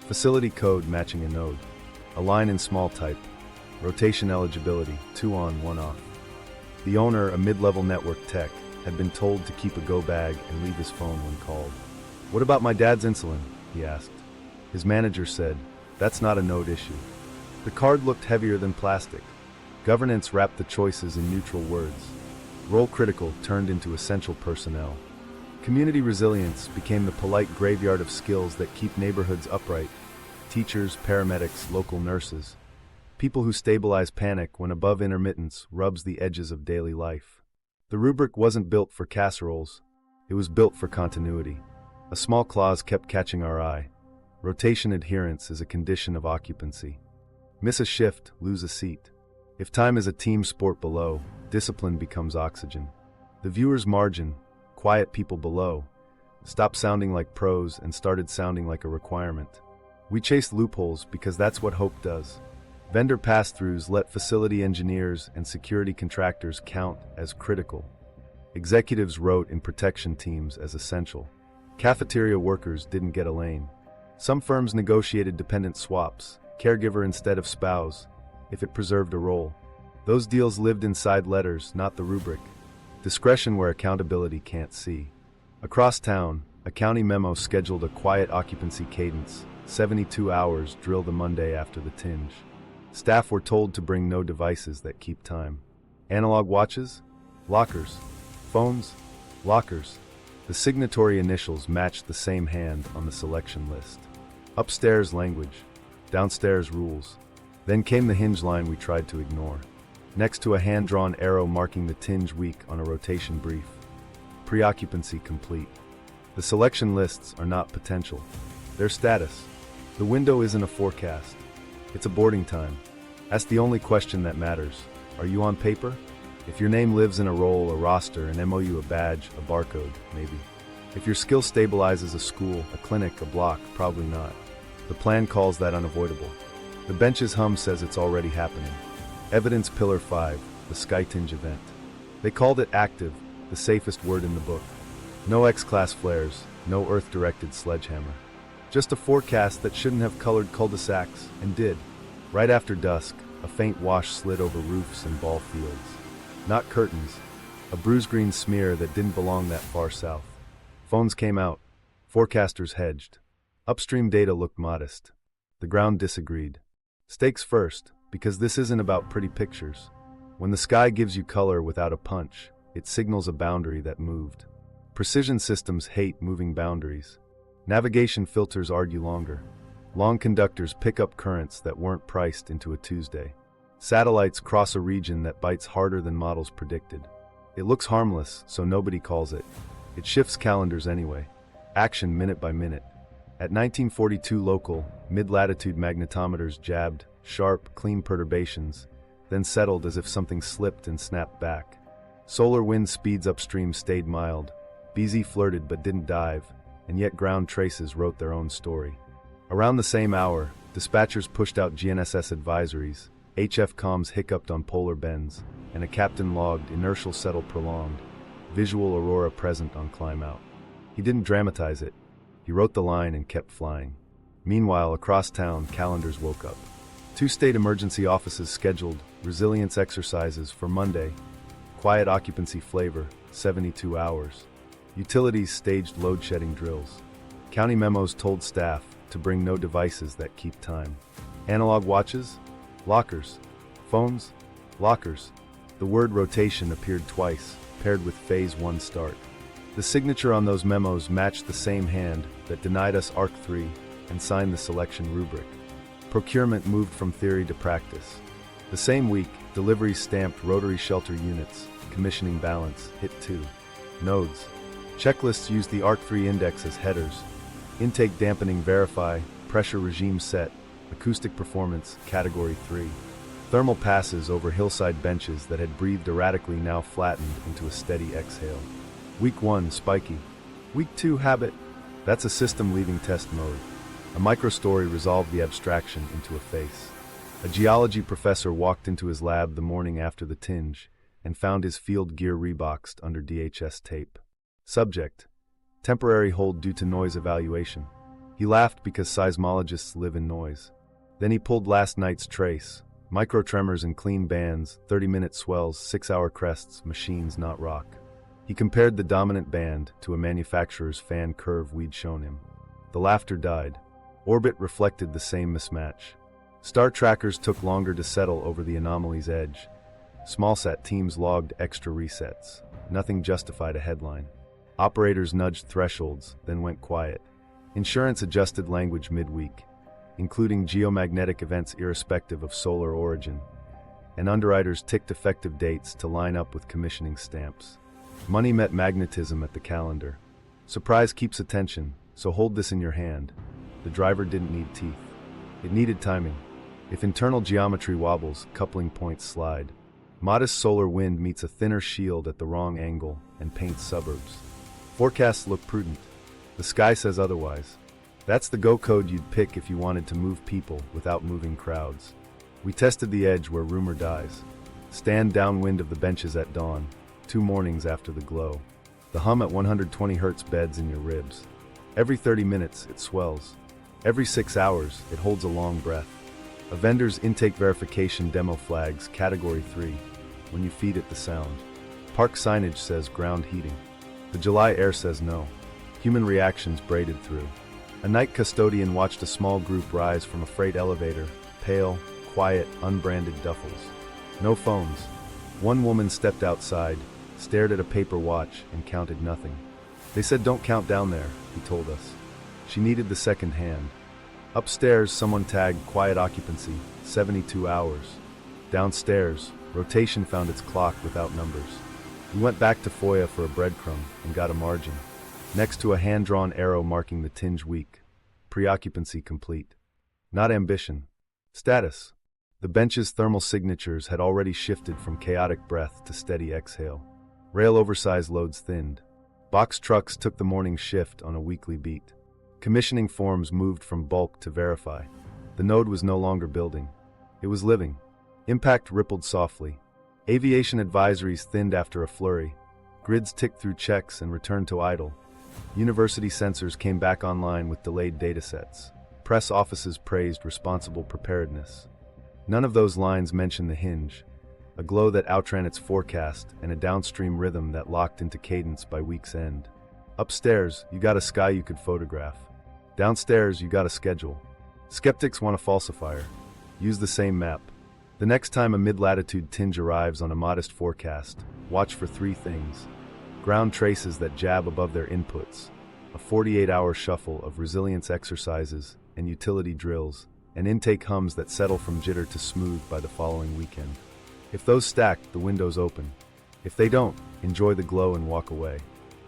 Facility code matching a node. A line in small type. Rotation eligibility, 2 on, 1 off. The owner, a mid-level network tech, had been told to keep a go bag and leave his phone when called. "What about my dad's insulin?" he asked. His manager said, "That's not a node issue." The card looked heavier than plastic. Governance wrapped the choices in neutral words. Role critical turned into essential personnel. Community resilience became the polite graveyard of skills that keep neighborhoods upright. Teachers, paramedics, local nurses. People who stabilize panic when above intermittence rubs the edges of daily life. The rubric wasn't built for casseroles. It was built for continuity. A small clause kept catching our eye. Rotation adherence is a condition of occupancy. Miss a shift, lose a seat. If time is a team sport below, discipline becomes oxygen. The viewer's margin, quiet people below, stopped sounding like prose and started sounding like a requirement. We chased loopholes because that's what hope does. Vendor pass-throughs let facility engineers and security contractors count as critical. Executives wrote in protection teams as essential. Cafeteria workers didn't get a lane. Some firms negotiated dependent swaps, caregiver instead of spouse, if it preserved a role. Those deals lived inside letters, not the rubric. Discretion where accountability can't see. Across town, a county memo scheduled a quiet occupancy cadence, 72 hours drill the Monday after the tinge. Staff were told to bring no devices that keep time. Analog watches? Lockers. Phones? Lockers. The signatory initials matched the same hand on the selection list. Upstairs language. Downstairs rules. Then came the hinge line we tried to ignore. Next to a hand-drawn arrow marking the tinge week on a rotation brief. Pre-occupancy complete. The selection lists are not potential. They're status. The window isn't a forecast. It's a boarding time. That's the only question that matters. Are you on paper? If your name lives in a role, a roster, an MOU, a badge, a barcode, maybe. If your skill stabilizes a school, a clinic, a block, probably not. The plan calls that unavoidable. The bench's hum says it's already happening. Evidence Pillar 5, the sky-tinge event. They called it active, the safest word in the book. No X-class flares, no Earth-directed sledgehammer. Just a forecast that shouldn't have colored cul-de-sacs, and did. Right after dusk, a faint wash slid over roofs and ball fields. Not curtains, a bruise-green smear that didn't belong that far south. Phones came out. Forecasters hedged. Upstream data looked modest. The ground disagreed. Stakes first, because this isn't about pretty pictures. When the sky gives you color without a punch, it signals a boundary that moved. Precision systems hate moving boundaries. Navigation filters argue longer. Long conductors pick up currents that weren't priced into a Tuesday. Satellites cross a region that bites harder than models predicted. It looks harmless, so nobody calls it. It shifts calendars anyway. Action minute by minute. At 1942 local, mid-latitude magnetometers jabbed, sharp, clean perturbations, then settled as if something slipped and snapped back. Solar wind speeds upstream stayed mild. BZ flirted but didn't dive, and yet ground traces wrote their own story. Around the same hour, dispatchers pushed out GNSS advisories, HF comms hiccuped on polar bends, and a captain logged inertial settle prolonged, visual aurora present on climb out. He didn't dramatize it. He wrote the line and kept flying. Meanwhile, across town, calendars woke up. 2 state emergency offices scheduled resilience exercises for Monday. Quiet occupancy flavor, 72 hours. Utilities staged load-shedding drills. County memos told staff to bring no devices that keep time. Analog watches? Lockers. Phones? Lockers. The word rotation appeared twice, paired with Phase 1 start. The signature on those memos matched the same hand that denied us ARK-3 and signed the selection rubric. Procurement moved from theory to practice. The same week, deliveries stamped rotary shelter units, commissioning balance, hit 2. Nodes. Checklists used the ARK-3 index as headers. Intake dampening verify, pressure regime set, acoustic performance, category 3. Thermal passes over hillside benches that had breathed erratically now flattened into a steady exhale. Week 1, spiky. Week 2, habit. That's a system leaving test mode. A microstory resolved the abstraction into a face. A geology professor walked into his lab the morning after the tinge and found his field gear reboxed under DHS tape. Subject: temporary hold due to noise evaluation. He laughed because seismologists live in noise. Then he pulled last night's trace. Microtremors and clean bands, 30-minute swells, 6-hour crests, machines not rock. He compared the dominant band to a manufacturer's fan curve we'd shown him. The laughter died. Orbit reflected the same mismatch. Star trackers took longer to settle over the Anomalies' edge. Smallsat teams logged extra resets. Nothing justified a headline. Operators nudged thresholds, then went quiet. Insurance adjusted language midweek, including geomagnetic events irrespective of solar origin. And underwriters ticked effective dates to line up with commissioning stamps. Money met magnetism at the calendar. Surprise keeps attention, so hold this in your hand. The driver didn't need teeth. It needed timing. If internal geometry wobbles, coupling points slide. Modest solar wind meets a thinner shield at the wrong angle and paints suburbs. Forecasts look prudent. The sky says otherwise. That's the go code you'd pick if you wanted to move people without moving crowds. We tested the edge where rumor dies. Stand downwind of the benches at dawn, 2 mornings after the glow. The hum at 120 Hz beds in your ribs. Every 30 minutes, it swells. Every 6 hours, it holds a long breath. A vendor's intake verification demo flags category 3 when you feed it the sound. Park signage says ground heating. The July air says no. Human reactions braided through. A night custodian watched a small group rise from a freight elevator, pale, quiet, unbranded duffels. No phones. One woman stepped outside, stared at a paper watch, and counted nothing. They said don't count down there, he told us. She needed the second hand. Upstairs, someone tagged quiet occupancy, 72 hours. Downstairs, rotation found its clock without numbers. We went back to FOIA for a breadcrumb and got a margin. Next to a hand-drawn arrow marking the tinge week. Preoccupancy complete. Not ambition. Status. The bench's thermal signatures had already shifted from chaotic breath to steady exhale. Rail oversize loads thinned. Box trucks took the morning shift on a weekly beat. Commissioning forms moved from bulk to verify. The node was no longer building. It was living. Impact rippled softly. Aviation advisories thinned after a flurry. Grids ticked through checks and returned to idle. University sensors came back online with delayed datasets. Press offices praised responsible preparedness. None of those lines mentioned the hinge, a glow that outran its forecast and a downstream rhythm that locked into cadence by week's end. Upstairs, you got a sky you could photograph. Downstairs, you got a schedule. Skeptics want a falsifier. Use the same map. The next time a mid-latitude tinge arrives on a modest forecast, watch for 3 things. Ground traces that jab above their inputs, a 48-hour shuffle of resilience exercises and utility drills, and intake hums that settle from jitter to smooth by the following weekend. If those stack, the window's open. If they don't, enjoy the glow and walk away.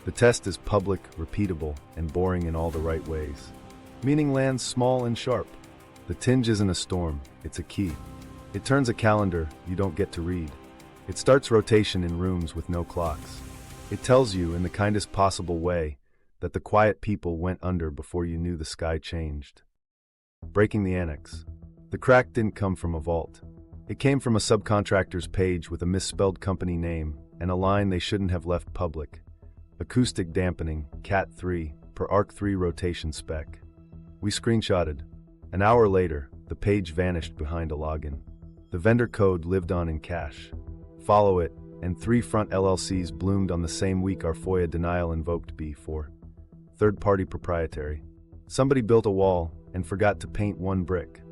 The test is public, repeatable, and boring in all the right ways. Meaning lands small and sharp. The tinge isn't a storm, it's a key. It turns a calendar you don't get to read. It starts rotation in rooms with no clocks. It tells you, in the kindest possible way, that the quiet people went under before you knew the sky changed. Breaking the annex. The crack didn't come from a vault. It came from a subcontractor's page with a misspelled company name and a line they shouldn't have left public. Acoustic dampening, ARK-3, per ARK-3 rotation spec. We screenshotted. An hour later, the page vanished behind a login. The vendor code lived on in cache. Follow it, and 3 front LLCs bloomed on the same week our FOIA denial invoked B4. Third-party proprietary. Somebody built a wall and forgot to paint 1 brick.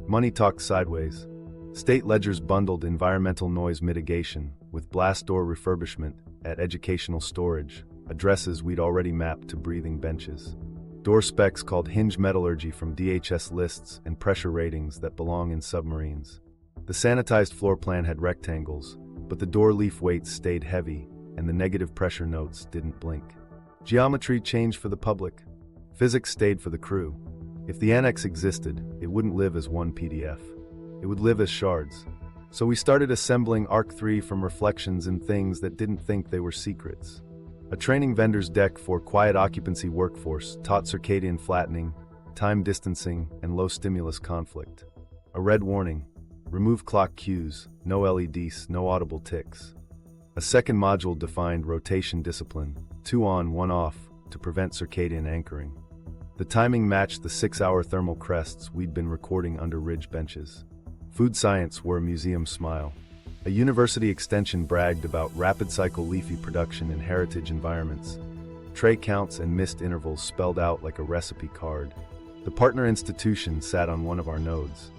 Money talked sideways. State ledgers bundled environmental noise mitigation with blast door refurbishment at educational storage, addresses we'd already mapped to breathing benches. Door specs called hinge metallurgy from DHS lists and pressure ratings that belong in submarines. The sanitized floor plan had rectangles, but the door leaf weights stayed heavy and the negative pressure notes didn't blink. Geometry changed for the public. Physics stayed for the crew. If the annex existed, it wouldn't live as one PDF. It would live as shards. So we started assembling ARK-3 from reflections and things that didn't think they were secrets. A training vendor's deck for quiet occupancy workforce taught circadian flattening, time distancing, and low stimulus conflict. A red warning: remove clock cues, no LEDs, no audible ticks. A second module defined rotation discipline, 2 on, 1 off, to prevent circadian anchoring. The timing matched the 6-hour thermal crests we'd been recording under ridge benches. Food science wore a museum smile. A university extension bragged about rapid cycle leafy production in heritage environments. Tray counts and mist intervals spelled out like a recipe card. The partner institution sat on one of our nodes.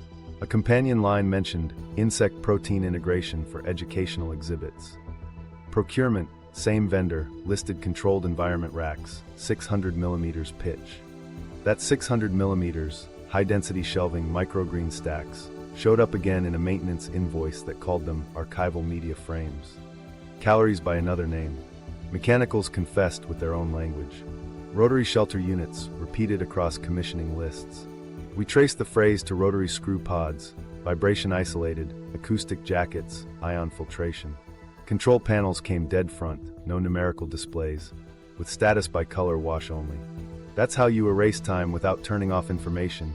A companion line mentioned insect protein integration for educational exhibits. Procurement, same vendor, listed controlled environment racks, 600 millimeters pitch. That 600 millimeters, high-density shelving microgreen stacks showed up again in a maintenance invoice that called them archival media frames. Calories by another name. Mechanicals confessed with their own language. Rotary shelter units repeated across commissioning lists. We traced the phrase to rotary screw pods, vibration-isolated, acoustic jackets, ion filtration. Control panels came dead front, no numerical displays, with status by color wash only. That's how you erase time without turning off information.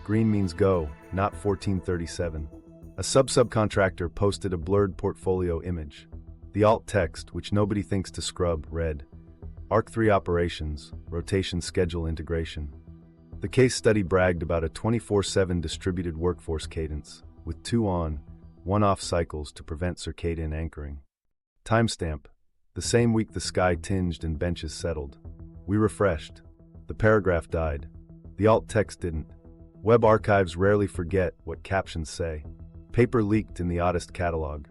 Green means go, not 1437. A subcontractor posted a blurred portfolio image. The alt text, which nobody thinks to scrub, read, ARK-3 operations, rotation schedule integration. The case study bragged about a 24/7 distributed workforce cadence, with 2 on, 1 off cycles to prevent circadian anchoring. Timestamp: the same week the sky tinged and benches settled. We refreshed. The paragraph died. The alt text didn't. Web archives rarely forget what captions say. Paper leaked in the oddest catalog.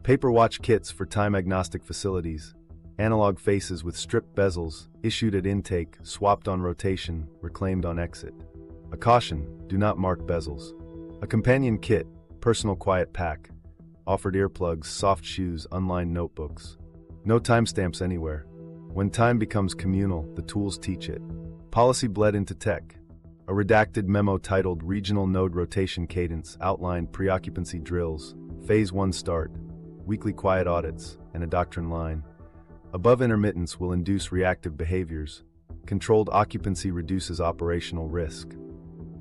Paper watch kits for time-agnostic facilities. Analog faces with stripped bezels, issued at intake, swapped on rotation, reclaimed on exit. A caution: do not mark bezels. A companion kit, personal quiet pack, offered earplugs, soft shoes, unlined notebooks. No timestamps anywhere. When time becomes communal, the tools teach it. Policy bled into tech. A redacted memo titled Regional Node Rotation Cadence outlined pre-occupancy drills, Phase 1 start, weekly quiet audits, and a doctrine line. Above intermittence will induce reactive behaviors. Controlled occupancy reduces operational risk.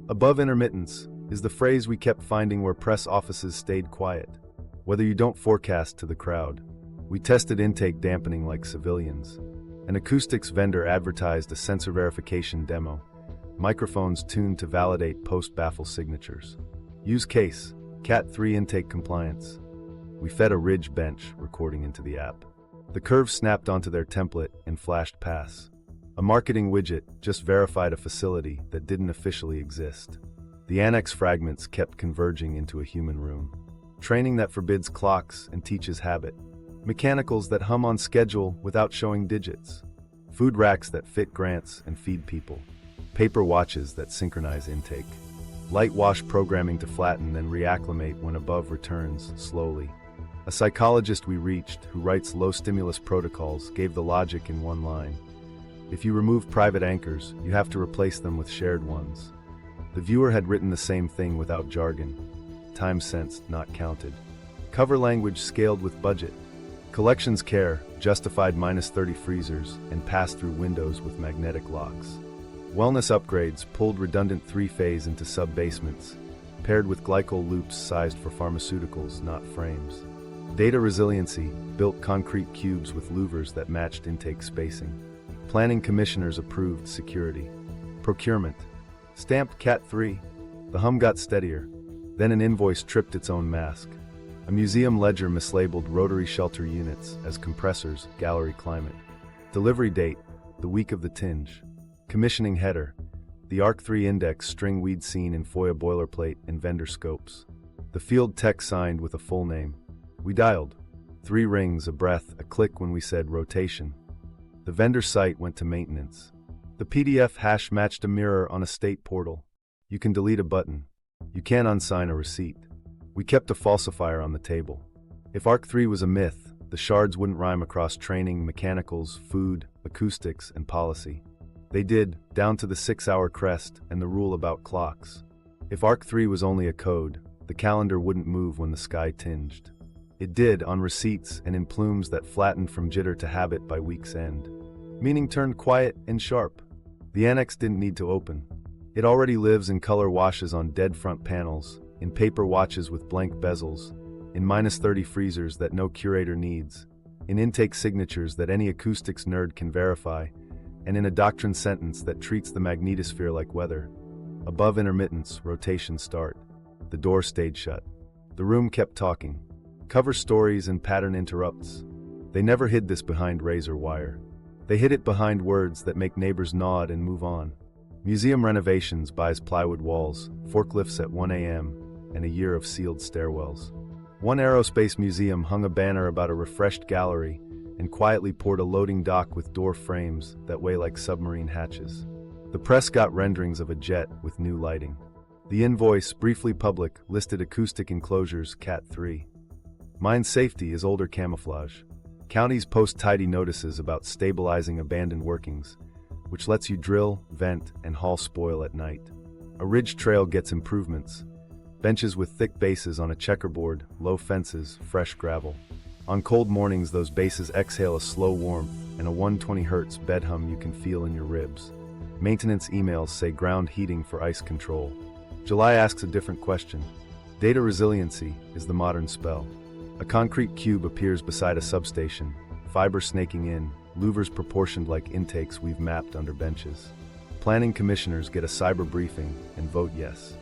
Above intermittence is the phrase we kept finding where press offices stayed quiet. Whether you don't forecast to the crowd. We tested intake dampening like civilians. An acoustics vendor advertised a sensor verification demo. Microphones tuned to validate post-baffle signatures. Use case: Cat3 intake compliance. We fed a ridge bench recording into the app. The curve snapped onto their template and flashed pass. A marketing widget just verified a facility that didn't officially exist. The annex fragments kept converging into a human room. Training that forbids clocks and teaches habit. Mechanicals that hum on schedule without showing digits. Food racks that fit grants and feed people. Paper watches that synchronize intake. Light wash programming to flatten then reacclimate when above returns slowly. A psychologist we reached who writes low stimulus protocols gave the logic in one line. If you remove private anchors, you have to replace them with shared ones. The viewer had written the same thing without jargon. Time sensed, not counted. Cover language scaled with budget. Collections care justified -30 freezers and passed through windows with magnetic locks. Wellness upgrades pulled redundant 3-phase into sub-basements, paired with glycol loops sized for pharmaceuticals, not frames. Data resiliency built concrete cubes with louvers that matched intake spacing. Planning commissioners approved security. Procurement stamped Cat3. The hum got steadier. Then an invoice tripped its own mask. A museum ledger mislabeled rotary shelter units as compressors, gallery climate. Delivery date: the week of the tinge. Commissioning header: the ARK-3 index string we'd seen in FOIA boilerplate and vendor scopes. The field tech signed with a full name. We dialed. 3 rings, a breath, a click when we said rotation. The vendor site went to maintenance. The PDF hash matched a mirror on a state portal. You can delete a button. You can't unsign a receipt. We kept a falsifier on the table. If ARK-3 was a myth, the shards wouldn't rhyme across training, mechanicals, food, acoustics, and policy. They did, down to the 6-hour crest and the rule about clocks. If ARK-3 was only a code, the calendar wouldn't move when the sky tinged. It did on receipts and in plumes that flattened from jitter to habit by week's end. Meaning turned quiet and sharp. The annex didn't need to open. It already lives in color washes on dead front panels, in paper watches with blank bezels, in -30 freezers that no curator needs, in intake signatures that any acoustics nerd can verify, and in a doctrine sentence that treats the magnetosphere like weather. Above intermittence, rotation start. The door stayed shut. The room kept talking. Cover stories and pattern interrupts. They never hid this behind razor wire. They hid it behind words that make neighbors nod and move on. Museum renovations buys plywood walls, forklifts at 1 a.m., and a year of sealed stairwells. One aerospace museum hung a banner about a refreshed gallery and quietly poured a loading dock with door frames that weigh like submarine hatches. The press got renderings of a jet with new lighting. The invoice, briefly public, listed acoustic enclosures Cat-3. Mine safety is older camouflage. Counties post tidy notices about stabilizing abandoned workings, which lets you drill, vent, and haul spoil at night. A ridge trail gets improvements. Benches with thick bases on a checkerboard, low fences, fresh gravel. On cold mornings, those bases exhale a slow warmth and a 120 Hz bed hum you can feel in your ribs. Maintenance emails say ground heating for ice control. July asks a different question. Data resiliency is the modern spell. A concrete cube appears beside a substation, fiber snaking in, louvers proportioned like intakes we've mapped under benches. Planning commissioners get a cyber briefing and vote yes.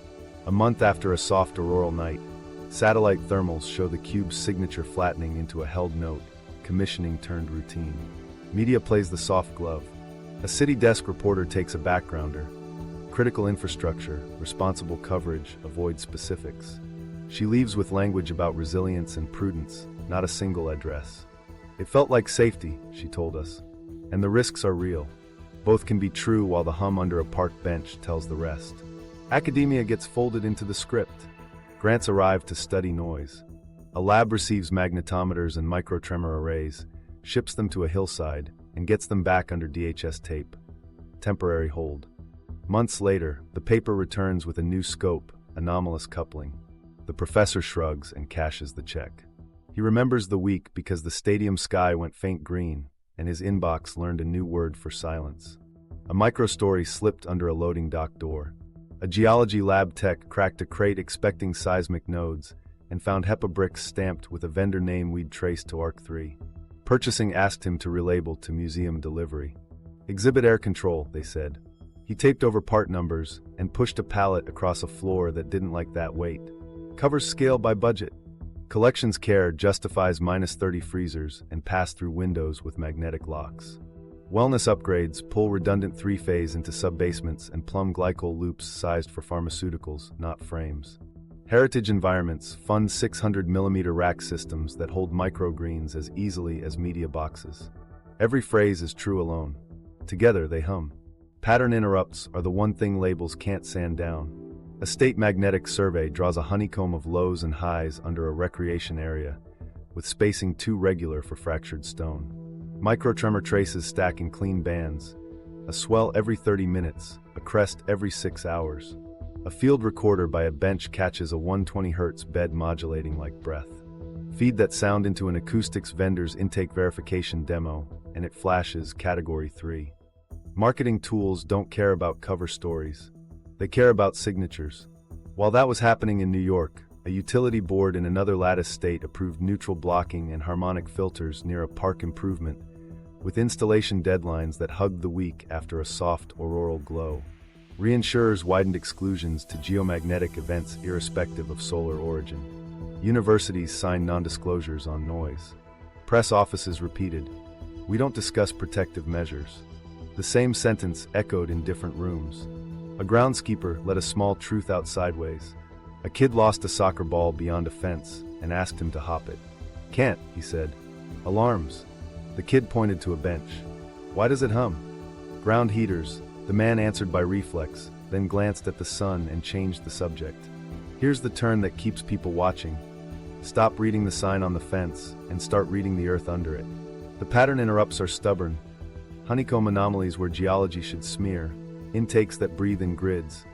A month after a soft auroral night, satellite thermals show the cube's signature flattening into a held note, commissioning turned routine. Media plays the soft glove. A city desk reporter takes a backgrounder. Critical infrastructure, responsible coverage, avoid specifics. She leaves with language about resilience and prudence, not a single address. It felt like safety, she told us. And the risks are real. Both can be true while the hum under a park bench tells the rest. Academia gets folded into the script. Grants arrive to study noise. A lab receives magnetometers and microtremor arrays, ships them to a hillside, and gets them back under DHS tape. Temporary hold. Months later, the paper returns with a new scope, anomalous coupling. The professor shrugs and cashes the check. He remembers the week because the stadium sky went faint green, and his inbox learned a new word for silence. A microstory slipped under a loading dock door. A geology lab tech cracked a crate expecting seismic nodes, and found HEPA bricks stamped with a vendor name we'd traced to ARK-3. Purchasing asked him to relabel to museum delivery. Exhibit air control, they said. He taped over part numbers and pushed a pallet across a floor that didn't like that weight. Covers scale by budget. Collections care justifies -30 freezers and pass-through windows with magnetic locks. Wellness upgrades pull redundant 3-phase into sub-basements and plumb glycol loops sized for pharmaceuticals, not frames. Heritage environments fund 600mm rack systems that hold microgreens as easily as media boxes. Every phrase is true alone. Together they hum. Pattern interrupts are the one thing labels can't sand down. A state magnetic survey draws a honeycomb of lows and highs under a recreation area, with spacing too regular for fractured stone. Microtremor traces stack in clean bands. A swell every 30 minutes, a crest every 6 hours. A field recorder by a bench catches a 120 Hz bed modulating like breath. Feed that sound into an acoustics vendor's intake verification demo, and it flashes Category 3. Marketing tools don't care about cover stories. They care about signatures. While that was happening in New York, a utility board in another lattice state approved neutral blocking and harmonic filters near a park improvement, with installation deadlines that hugged the week after a soft auroral glow. Reinsurers widened exclusions to geomagnetic events irrespective of solar origin. Universities signed non-disclosures on noise. Press offices repeated, "We don't discuss protective measures." The same sentence echoed in different rooms. A groundskeeper let a small truth out sideways. A kid lost a soccer ball beyond a fence and asked him to hop it. "Can't," he said. "Alarms." The kid pointed to a bench. "Why does it hum?" "Ground heaters," the man answered by reflex, then glanced at the sun and changed the subject. "Here's the turn that keeps people watching. Stop reading the sign on the fence and start reading the earth under it." The pattern interrupts are stubborn. Honeycomb anomalies where geology should smear, intakes that breathe in grids,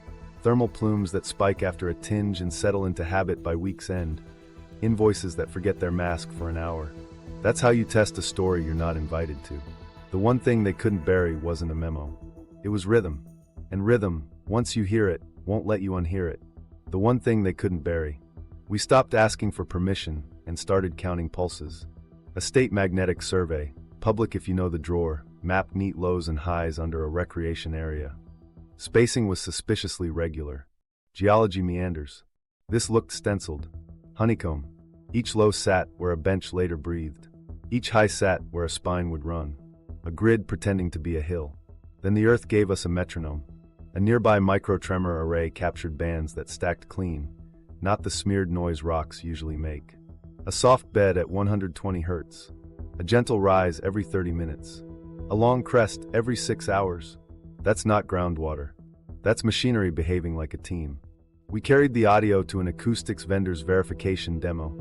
thermal plumes that spike after a tinge and settle into habit by week's end, invoices that forget their mask for an hour. That's how you test a story you're not invited to. The one thing they couldn't bury wasn't a memo. It was rhythm. And rhythm, once you hear it, won't let you unhear it. The one thing they couldn't bury. We stopped asking for permission and started counting pulses. A state magnetic survey, public if you know the drawer, mapped neat lows and highs under a recreation area. Spacing was suspiciously regular. Geology meanders. This looked stenciled. Honeycomb. Each low sat where a bench later breathed. Each high sat where a spine would run. A grid pretending to be a hill. Then the earth gave us a metronome. A nearby microtremor array captured bands that stacked clean, not the smeared noise rocks usually make. A soft bed at 120 Hz. A gentle rise every 30 minutes. A long crest every 6 hours. That's not groundwater. That's machinery behaving like a team. We carried the audio to an acoustics vendor's verification demo,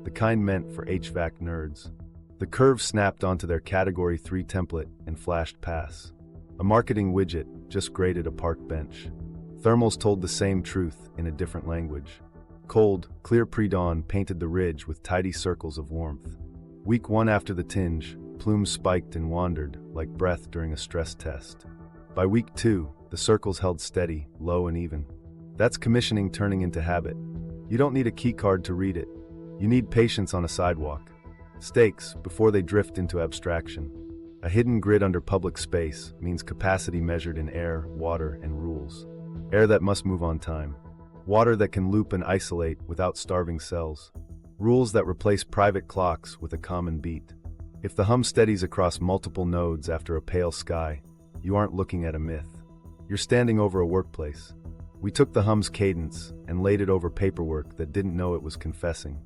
the kind meant for HVAC nerds. The curve snapped onto their Category 3 template and flashed pass. A marketing widget just graded a park bench. Thermals told the same truth in a different language. Cold, clear pre-dawn painted the ridge with tidy circles of warmth. Week 1 after the tinge, plumes spiked and wandered like breath during a stress test. By week 2, the circles held steady, low and even. That's commissioning turning into habit. You don't need a keycard to read it. You need patience on a sidewalk. Stakes before they drift into abstraction. A hidden grid under public space means capacity measured in air, water, and rules. Air that must move on time. Water that can loop and isolate without starving cells. Rules that replace private clocks with a common beat. If the hum steadies across multiple nodes after a pale sky, you aren't looking at a myth. You're standing over a workplace. We took the hum's cadence and laid it over paperwork that didn't know it was confessing.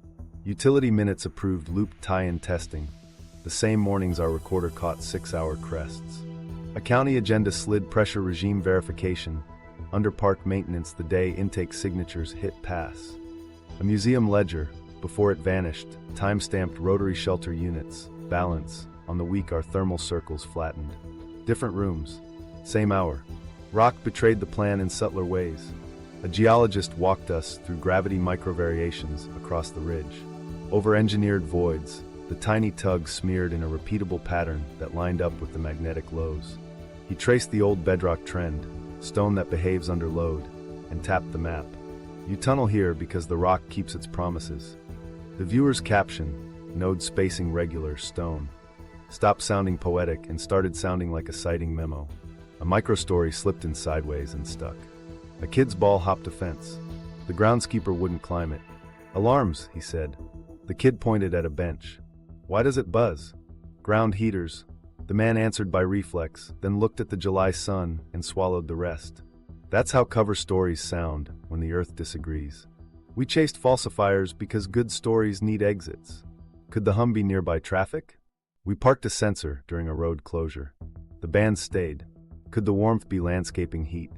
Utility minutes approved loop tie-in testing. The same mornings our recorder caught 6-hour crests. A county agenda slid pressure regime verification. Under park maintenance the day intake signatures hit pass. A museum ledger, before it vanished, time-stamped rotary shelter units, balance, on the week our thermal circles flattened. Different rooms, same hour. Rock betrayed the plan in subtler ways. A geologist walked us through gravity microvariations across the ridge. Over-engineered voids, the tiny tug smeared in a repeatable pattern that lined up with the magnetic lows. He traced the old bedrock trend, stone that behaves under load, and tapped the map. You tunnel here because the rock keeps its promises. The viewer's caption, node spacing regular, stone, stopped sounding poetic and started sounding like a sighting memo. A microstory slipped in sideways and stuck. A kid's ball hopped a fence. The groundskeeper wouldn't climb it. "Alarms," he said. The kid pointed at a bench. "Why does it buzz?" "Ground heaters." The man answered by reflex, then looked at the July sun and swallowed the rest. That's how cover stories sound when the earth disagrees. We chased falsifiers because good stories need exits. Could the hum be nearby traffic? We parked a sensor during a road closure. The band stayed. Could the warmth be landscaping heat?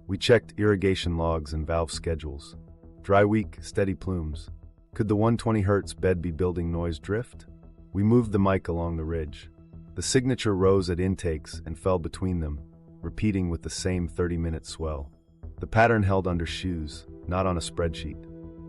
We checked irrigation logs and valve schedules. Dry week, steady plumes. Could the 120 Hz bed be building noise drift? We moved the mic along the ridge. The signature rose at intakes and fell between them, repeating with the same 30-minute swell. The pattern held under shoes, not on a spreadsheet.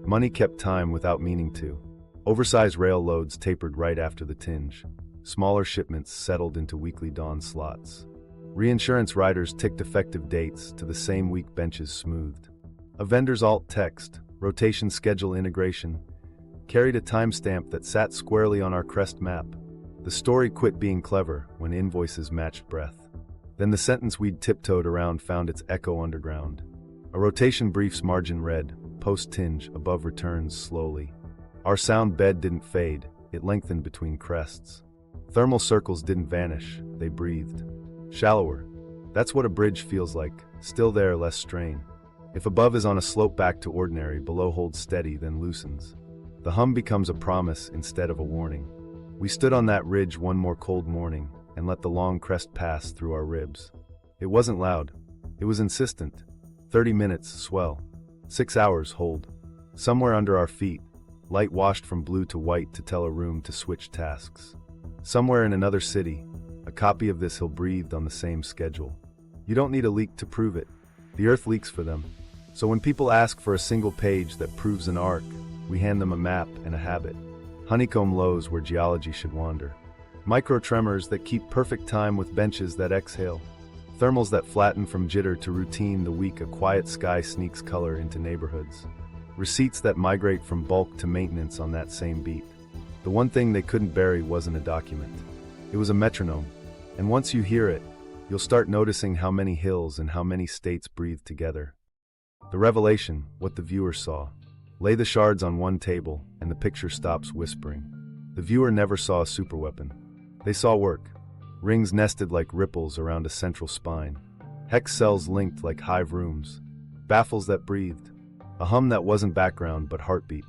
Money kept time without meaning to. Oversized rail loads tapered right after the tinge. Smaller shipments settled into weekly dawn slots. Reinsurance riders ticked effective dates to the same week benches smoothed. A vendor's alt text, rotation schedule integration, carried a timestamp that sat squarely on our crest map. The story quit being clever when invoices matched breath. Then the sentence we'd tiptoed around found its echo underground. A rotation brief's margin read, post-tinge, above returns slowly. Our sound bed didn't fade, it lengthened between crests. Thermal circles didn't vanish, they breathed. Shallower. That's what a bridge feels like, still there, less strain. If above is on a slope back to ordinary, below holds steady, then loosens. The hum becomes a promise instead of a warning. We stood on that ridge one more cold morning and let the long crest pass through our ribs. It wasn't loud. It was insistent. 30 minutes, swell. 6 hours, hold. Somewhere under our feet, light washed from blue to white to tell a room to switch tasks. Somewhere in another city, a copy of this hill breathed on the same schedule. You don't need a leak to prove it. The Earth leaks for them. So when people ask for a single page that proves an arc, we hand them a map and a habit. Honeycomb lows where geology should wander. Micro-tremors that keep perfect time with benches that exhale. Thermals that flatten from jitter to routine the week a quiet sky sneaks color into neighborhoods. Receipts that migrate from bulk to maintenance on that same beat. The one thing they couldn't bury wasn't a document. It was a metronome. And once you hear it, you'll start noticing how many hills and how many states breathe together. The revelation, what the viewer saw. Lay the shards on one table, and the picture stops whispering. The viewer never saw a superweapon. They saw work. Rings nested like ripples around a central spine. Hex cells linked like hive rooms. Baffles that breathed. A hum that wasn't background but heartbeat.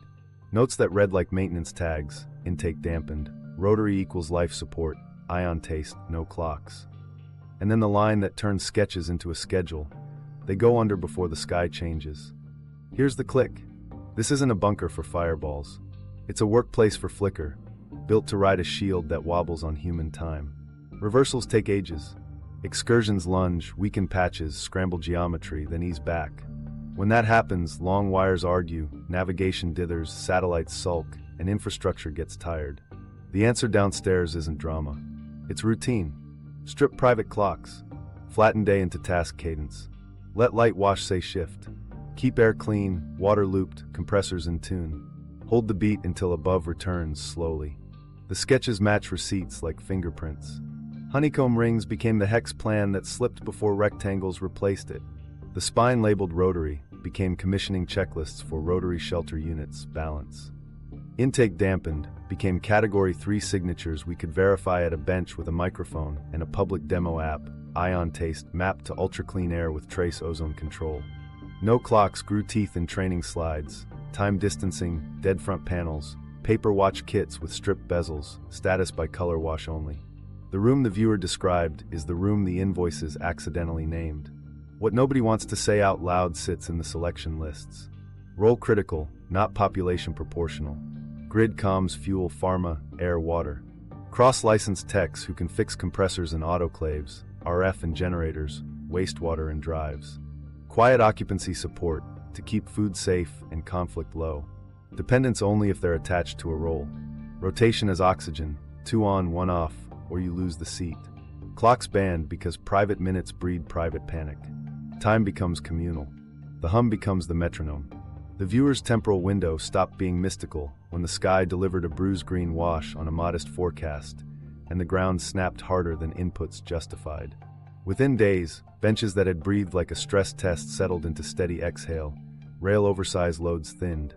Notes that read like maintenance tags. Intake dampened. Rotary equals life support. Ion taste, no clocks. And then the line that turns sketches into a schedule. They go under before the sky changes. Here's the click. This isn't a bunker for fireballs. It's a workplace for flicker, built to ride a shield that wobbles on human time. Reversals take ages. Excursions lunge, weaken patches, scramble geometry, then ease back. When that happens, long wires argue, navigation dithers, satellites sulk, and infrastructure gets tired. The answer downstairs isn't drama. It's routine. Strip private clocks. Flatten day into task cadence. Let light wash say shift. Keep air clean, water looped, compressors in tune. Hold the beat until above returns slowly. The sketches match receipts like fingerprints. Honeycomb rings became the hex plan that slipped before rectangles replaced it. The spine labeled rotary became commissioning checklists for rotary shelter units, balance. Intake dampened became category 3 signatures we could verify at a bench with a microphone and a public demo app, ion taste mapped to ultra clean air with trace ozone control. No clocks grew teeth in training slides, time distancing, dead front panels, paper watch kits with stripped bezels, status by color wash only. The room the viewer described is the room the invoices accidentally named. What nobody wants to say out loud sits in the selection lists. Role critical, not population proportional. Grid comms fuel pharma, air, water. Cross-licensed techs who can fix compressors and autoclaves, RF and generators, wastewater and drives. Quiet occupancy support to keep food safe and conflict low. Dependence only if they're attached to a role. Rotation as oxygen, 2 on, 1 off, or you lose the seat. Clocks banned because private minutes breed private panic. Time becomes communal. The hum becomes the metronome. The viewer's temporal window stopped being mystical when the sky delivered a bruised green wash on a modest forecast, and the ground snapped harder than inputs justified. Within days, benches that had breathed like a stress test settled into steady exhale. Rail oversized loads thinned.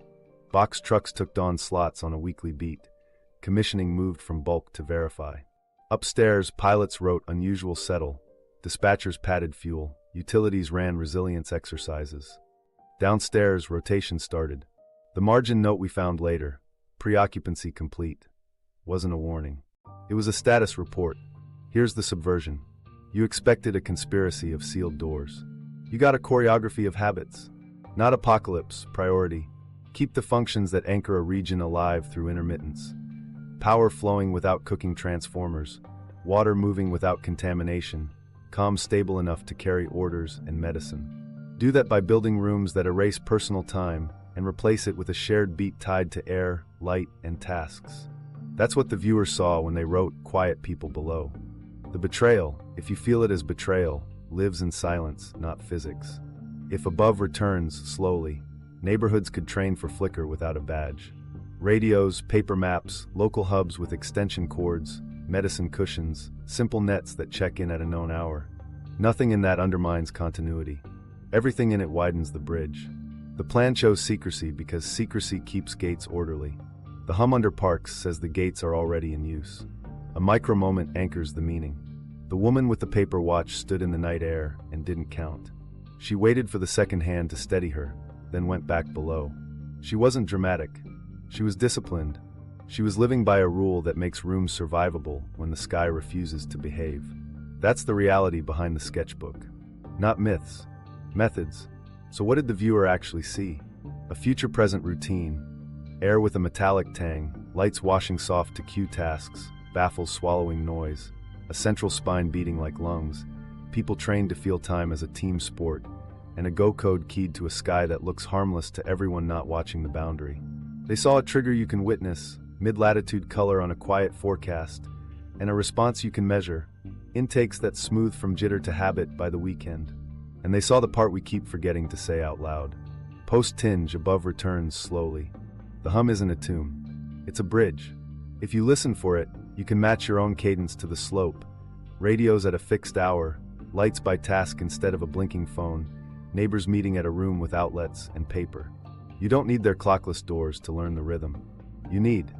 Box trucks took on slots on a weekly beat. Commissioning moved from bulk to verify. Upstairs, pilots wrote unusual settle. Dispatchers padded fuel. Utilities ran resilience exercises. Downstairs, rotation started. The margin note we found later, pre-occupancy complete, wasn't a warning. It was a status report. Here's the subversion. You expected a conspiracy of sealed doors. You got a choreography of habits. Not apocalypse, priority. Keep the functions that anchor a region alive through intermittence. Power flowing without cooking transformers. Water moving without contamination. Comms stable enough to carry orders and medicine. Do that by building rooms that erase personal time and replace it with a shared beat tied to air, light, and tasks. That's what the viewer saw when they wrote quiet people below. The betrayal, if you feel it as betrayal, lives in silence, not physics. If above returns slowly, neighborhoods could train for flicker without a badge. Radios, paper maps, local hubs with extension cords, medicine cushions, simple nets that check in at a known hour. Nothing in that undermines continuity. Everything in it widens the bridge. The plan chose secrecy because secrecy keeps gates orderly. The hum under parks says the gates are already in use. A micro moment anchors the meaning. The woman with the paper watch stood in the night air and didn't count. She waited for the second hand to steady her, then went back below. She wasn't dramatic. She was disciplined. She was living by a rule that makes rooms survivable when the sky refuses to behave. That's the reality behind the sketchbook. Not myths. Methods. So what did the viewer actually see? A future-present routine. Air with a metallic tang, lights washing soft to cue tasks, baffles swallowing noise, a central spine beating like lungs, people trained to feel time as a team sport, and a go code keyed to a sky that looks harmless to everyone not watching the boundary. They saw a trigger you can witness, mid-latitude color on a quiet forecast, and a response you can measure, intakes that smooth from jitter to habit by the weekend. And they saw the part we keep forgetting to say out loud. Post-tinge above returns slowly. The hum isn't a tune. It's a bridge. If you listen for it, you can match your own cadence to the slope. Radios at a fixed hour, lights by task instead of a blinking phone, neighbors meeting at a room with outlets and paper. You don't need their clockless doors to learn the rhythm. You need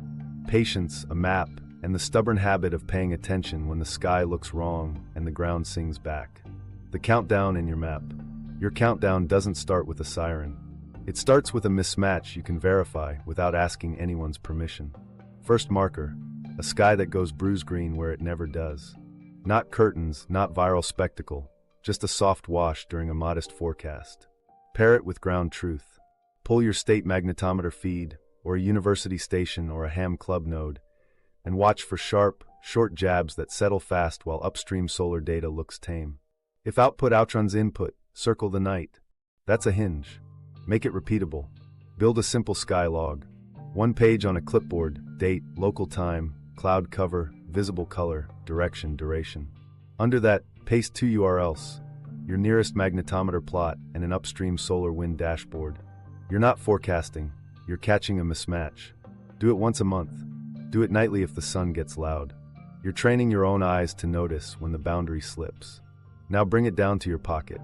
patience, a map, and the stubborn habit of paying attention when the sky looks wrong and the ground sings back. The countdown in your map. Your countdown doesn't start with a siren. It starts with a mismatch you can verify without asking anyone's permission. First marker, a sky that goes bruise green where it never does. Not curtains, not viral spectacle, just a soft wash during a modest forecast. Pair it with ground truth. Pull your state magnetometer feed, or a university station or a ham club node, and watch for sharp, short jabs that settle fast while upstream solar data looks tame. If output outruns input, circle the night. That's a hinge. Make it repeatable. Build a simple sky log. One page on a clipboard, date, local time, cloud cover, visible color, direction, duration. Under that, paste 2 URLs, your nearest magnetometer plot and an upstream solar wind dashboard. You're not forecasting, you're catching a mismatch. Do it once a month. Do it nightly if the sun gets loud. You're training your own eyes to notice when the boundary slips. Now bring it down to your pocket.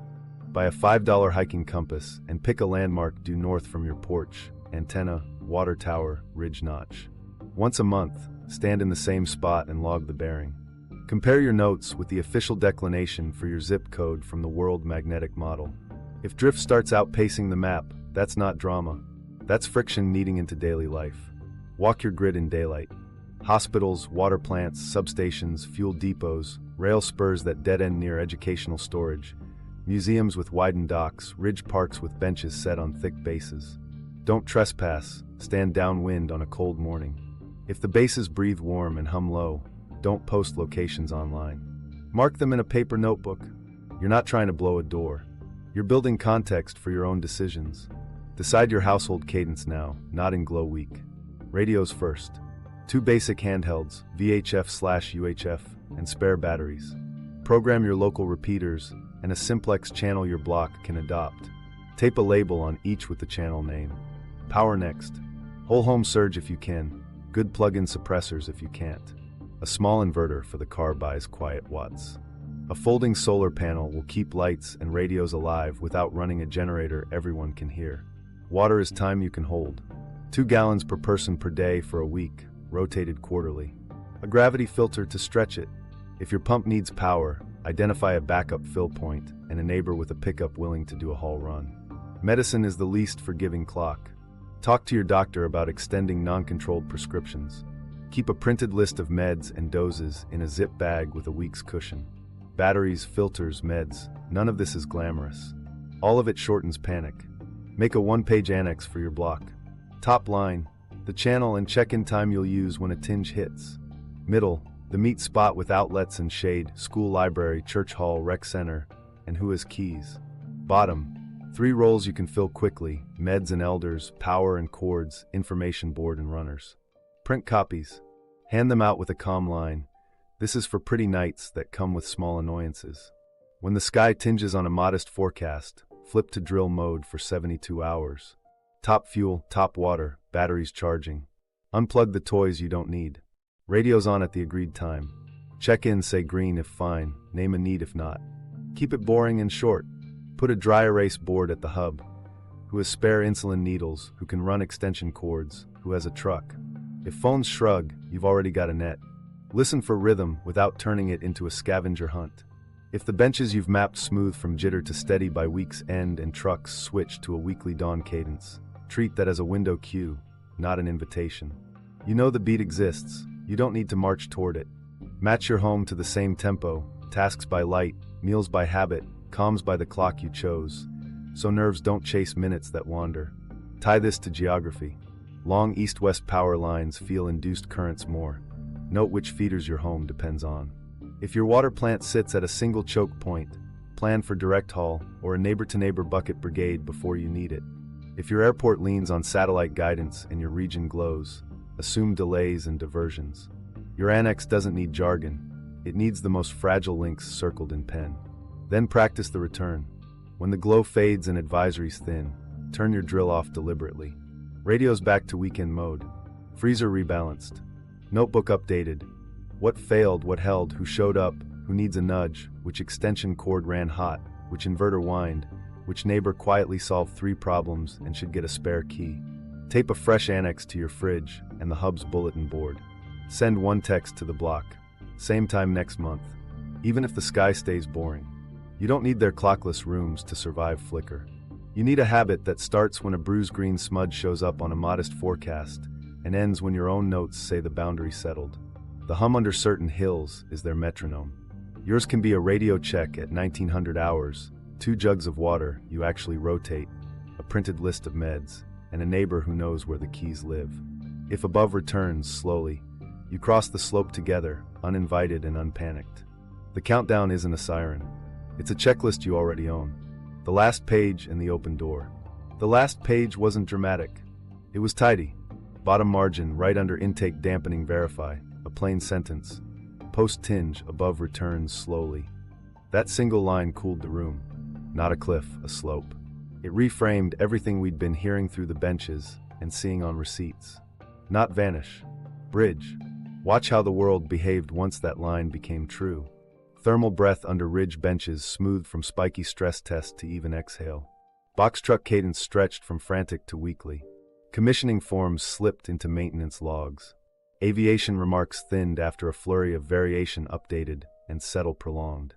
Buy a $5 hiking compass and pick a landmark due north from your porch, antenna, water tower, ridge notch. Once a month, stand in the same spot and log the bearing. Compare your notes with the official declination for your zip code from the World Magnetic Model. If drift starts outpacing the map, that's not drama. That's friction kneading into daily life. Walk your grid in daylight. Hospitals, water plants, substations, fuel depots, rail spurs that dead-end near educational storage, museums with widened docks, ridge parks with benches set on thick bases. Don't trespass, stand downwind on a cold morning. If the bases breathe warm and hum low, don't post locations online. Mark them in a paper notebook. You're not trying to blow a door. You're building context for your own decisions. Decide your household cadence now, not in glow week. Radios first. 2 basic handhelds, VHF/UHF, and spare batteries. Program your local repeaters and a simplex channel your block can adopt. Tape a label on each with the channel name. Power next. Whole home surge if you can. Good plug-in suppressors if you can't. A small inverter for the car buys quiet watts. A folding solar panel will keep lights and radios alive without running a generator everyone can hear. Water is time you can hold. 2 gallons per person per day for a week, rotated quarterly. A gravity filter to stretch it. If your pump needs power, identify a backup fill point and a neighbor with a pickup willing to do a haul run. Medicine is the least forgiving clock. Talk to your doctor about extending non-controlled prescriptions. Keep a printed list of meds and doses in a zip bag with a week's cushion. Batteries, filters, meds, none of this is glamorous. All of it shortens panic. Make a 1-page annex for your block. Top line, the channel and check-in time you'll use when a tinge hits. Middle, the meet spot with outlets and shade, school, library, church hall, rec center, and who has keys. Bottom, 3 roles you can fill quickly, meds and elders, power and cords, information board and runners. Print copies. Hand them out with a calm line. This is for pretty nights that come with small annoyances. When the sky tinges on a modest forecast, flip to drill mode for 72 hours. Top fuel, top water, batteries charging. Unplug the toys you don't need. Radios on at the agreed time. Check in, say green if fine, name a need if not. Keep it boring and short. Put a dry erase board at the hub. Who has spare insulin needles, who can run extension cords, who has a truck. If phones shrug, you've already got a net. Listen for rhythm without turning it into a scavenger hunt. If the benches you've mapped smooth from jitter to steady by week's end and trucks switch to a weekly dawn cadence, treat that as a window cue, not an invitation. You know the beat exists, you don't need to march toward it. Match your home to the same tempo, tasks by light, meals by habit, calms by the clock you chose, so nerves don't chase minutes that wander. Tie this to geography. Long east-west power lines feel induced currents more. Note which feeders your home depends on. If your water plant sits at a single choke point, plan for direct haul or a neighbor-to-neighbor bucket brigade before you need it. If your airport leans on satellite guidance and your region glows, assume delays and diversions. Your annex doesn't need jargon, it needs the most fragile links circled in pen. Then practice the return. When the glow fades and advisories thin, turn your drill off deliberately. Radio's back to weekend mode. Freezer rebalanced. Notebook updated. What failed, what held, who showed up, who needs a nudge, which extension cord ran hot, which inverter whined, which neighbor quietly solved 3 problems and should get a spare key. Tape a fresh annex to your fridge and the hub's bulletin board. Send 1 text to the block. Same time next month. Even if the sky stays boring. You don't need their clockless rooms to survive flicker. You need a habit that starts when a bruised green smudge shows up on a modest forecast and ends when your own notes say the boundary settled. The hum under certain hills is their metronome. Yours can be a radio check at 1900 hours, 2 jugs of water you actually rotate, a printed list of meds, and a neighbor who knows where the keys live. If above returns slowly, you cross the slope together, uninvited and unpanicked. The countdown isn't a siren. It's a checklist you already own. The last page and the open door. The last page wasn't dramatic. It was tidy. Bottom margin right under intake dampening verify. A plain sentence. Post-tinge above returns slowly. That single line cooled the room. Not a cliff, a slope. It reframed everything we'd been hearing through the benches and seeing on receipts. Not vanish. Bridge. Watch how the world behaved once that line became true. Thermal breath under ridge benches smoothed from spiky stress test to even exhale. Box truck cadence stretched from frantic to weekly. Commissioning forms slipped into maintenance logs. Aviation remarks thinned after a flurry of variation updated and settle prolonged.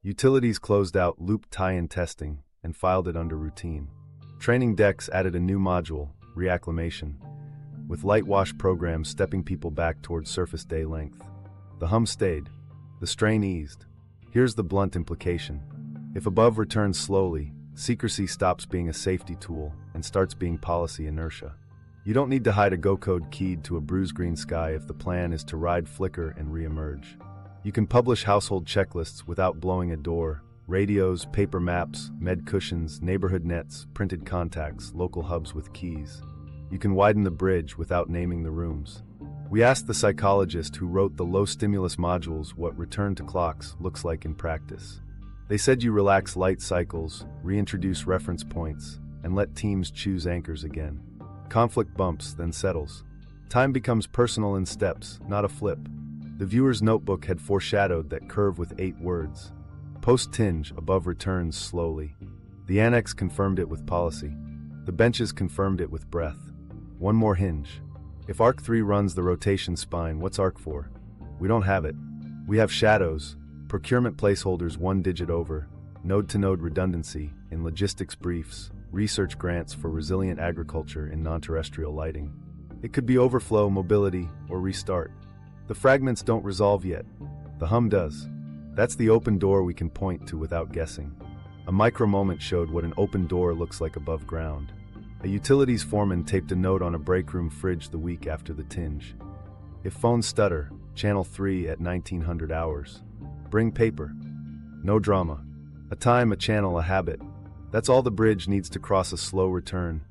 Utilities closed out loop tie-in testing and filed it under routine. Training decks added a new module, reacclimation, with light wash programs stepping people back towards surface day length. The hum stayed. The strain eased. Here's the blunt implication. If above returns slowly, secrecy stops being a safety tool and starts being policy inertia. You don't need to hide a go code keyed to a bruised green sky if the plan is to ride flicker and re-emerge. You can publish household checklists without blowing a door. Radios, paper maps, med cushions, neighborhood nets, printed contacts, local hubs with keys. You can widen the bridge without naming the rooms. We asked the psychologist who wrote the low-stimulus modules what return to clocks looks like in practice. They said you relax light cycles, reintroduce reference points, and let teams choose anchors again. Conflict bumps, then settles. Time becomes personal in steps, not a flip. The viewer's notebook had foreshadowed that curve with 8 words. Post-tinge above returns slowly. The annex confirmed it with policy. The benches confirmed it with breath. One more hinge. If ARK-3 runs the rotation spine, what's ARK for? We don't have it. We have shadows, procurement placeholders 1 digit over, node-to-node redundancy in logistics briefs, research grants for resilient agriculture in non-terrestrial lighting. It could be overflow, mobility, or restart. The fragments don't resolve yet. The hum does. That's the open door we can point to without guessing. A micro moment showed what an open door looks like above ground. A utilities foreman taped a note on a break room fridge the week after the tinge. If phones stutter, channel 3 at 1900 hours. Bring paper. No drama. A time, a channel, a habit. That's all the bridge needs to cross a slow return.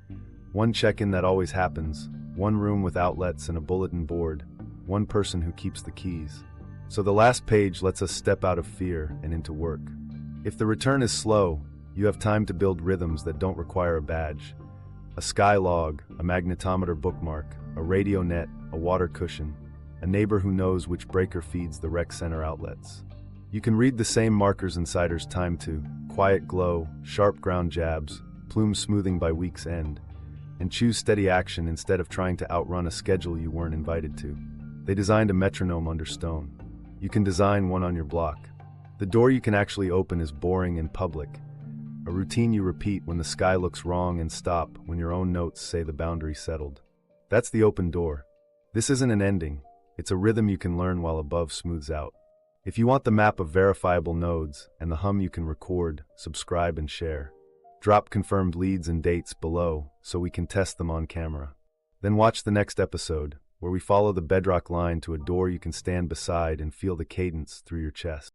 1 check-in that always happens, 1 room with outlets and a bulletin board, 1 person who keeps the keys. So the last page lets us step out of fear and into work. If the return is slow, you have time to build rhythms that don't require a badge. A sky log, a magnetometer bookmark, a radio net, a water cushion, a neighbor who knows which breaker feeds the rec center outlets. You can read the same markers insiders time to, quiet glow, sharp ground jabs, plume smoothing by week's end, and choose steady action instead of trying to outrun a schedule you weren't invited to. They designed a metronome under stone. You can design one on your block. The door you can actually open is boring in public, a routine you repeat when the sky looks wrong and stop when your own notes say the boundary settled. That's the open door. This isn't an ending, it's a rhythm you can learn while above smooths out. If you want the map of verifiable nodes and the hum you can record, subscribe and share. Drop confirmed leads and dates below so we can test them on camera. Then watch the next episode, where we follow the bedrock line to a door you can stand beside and feel the cadence through your chest.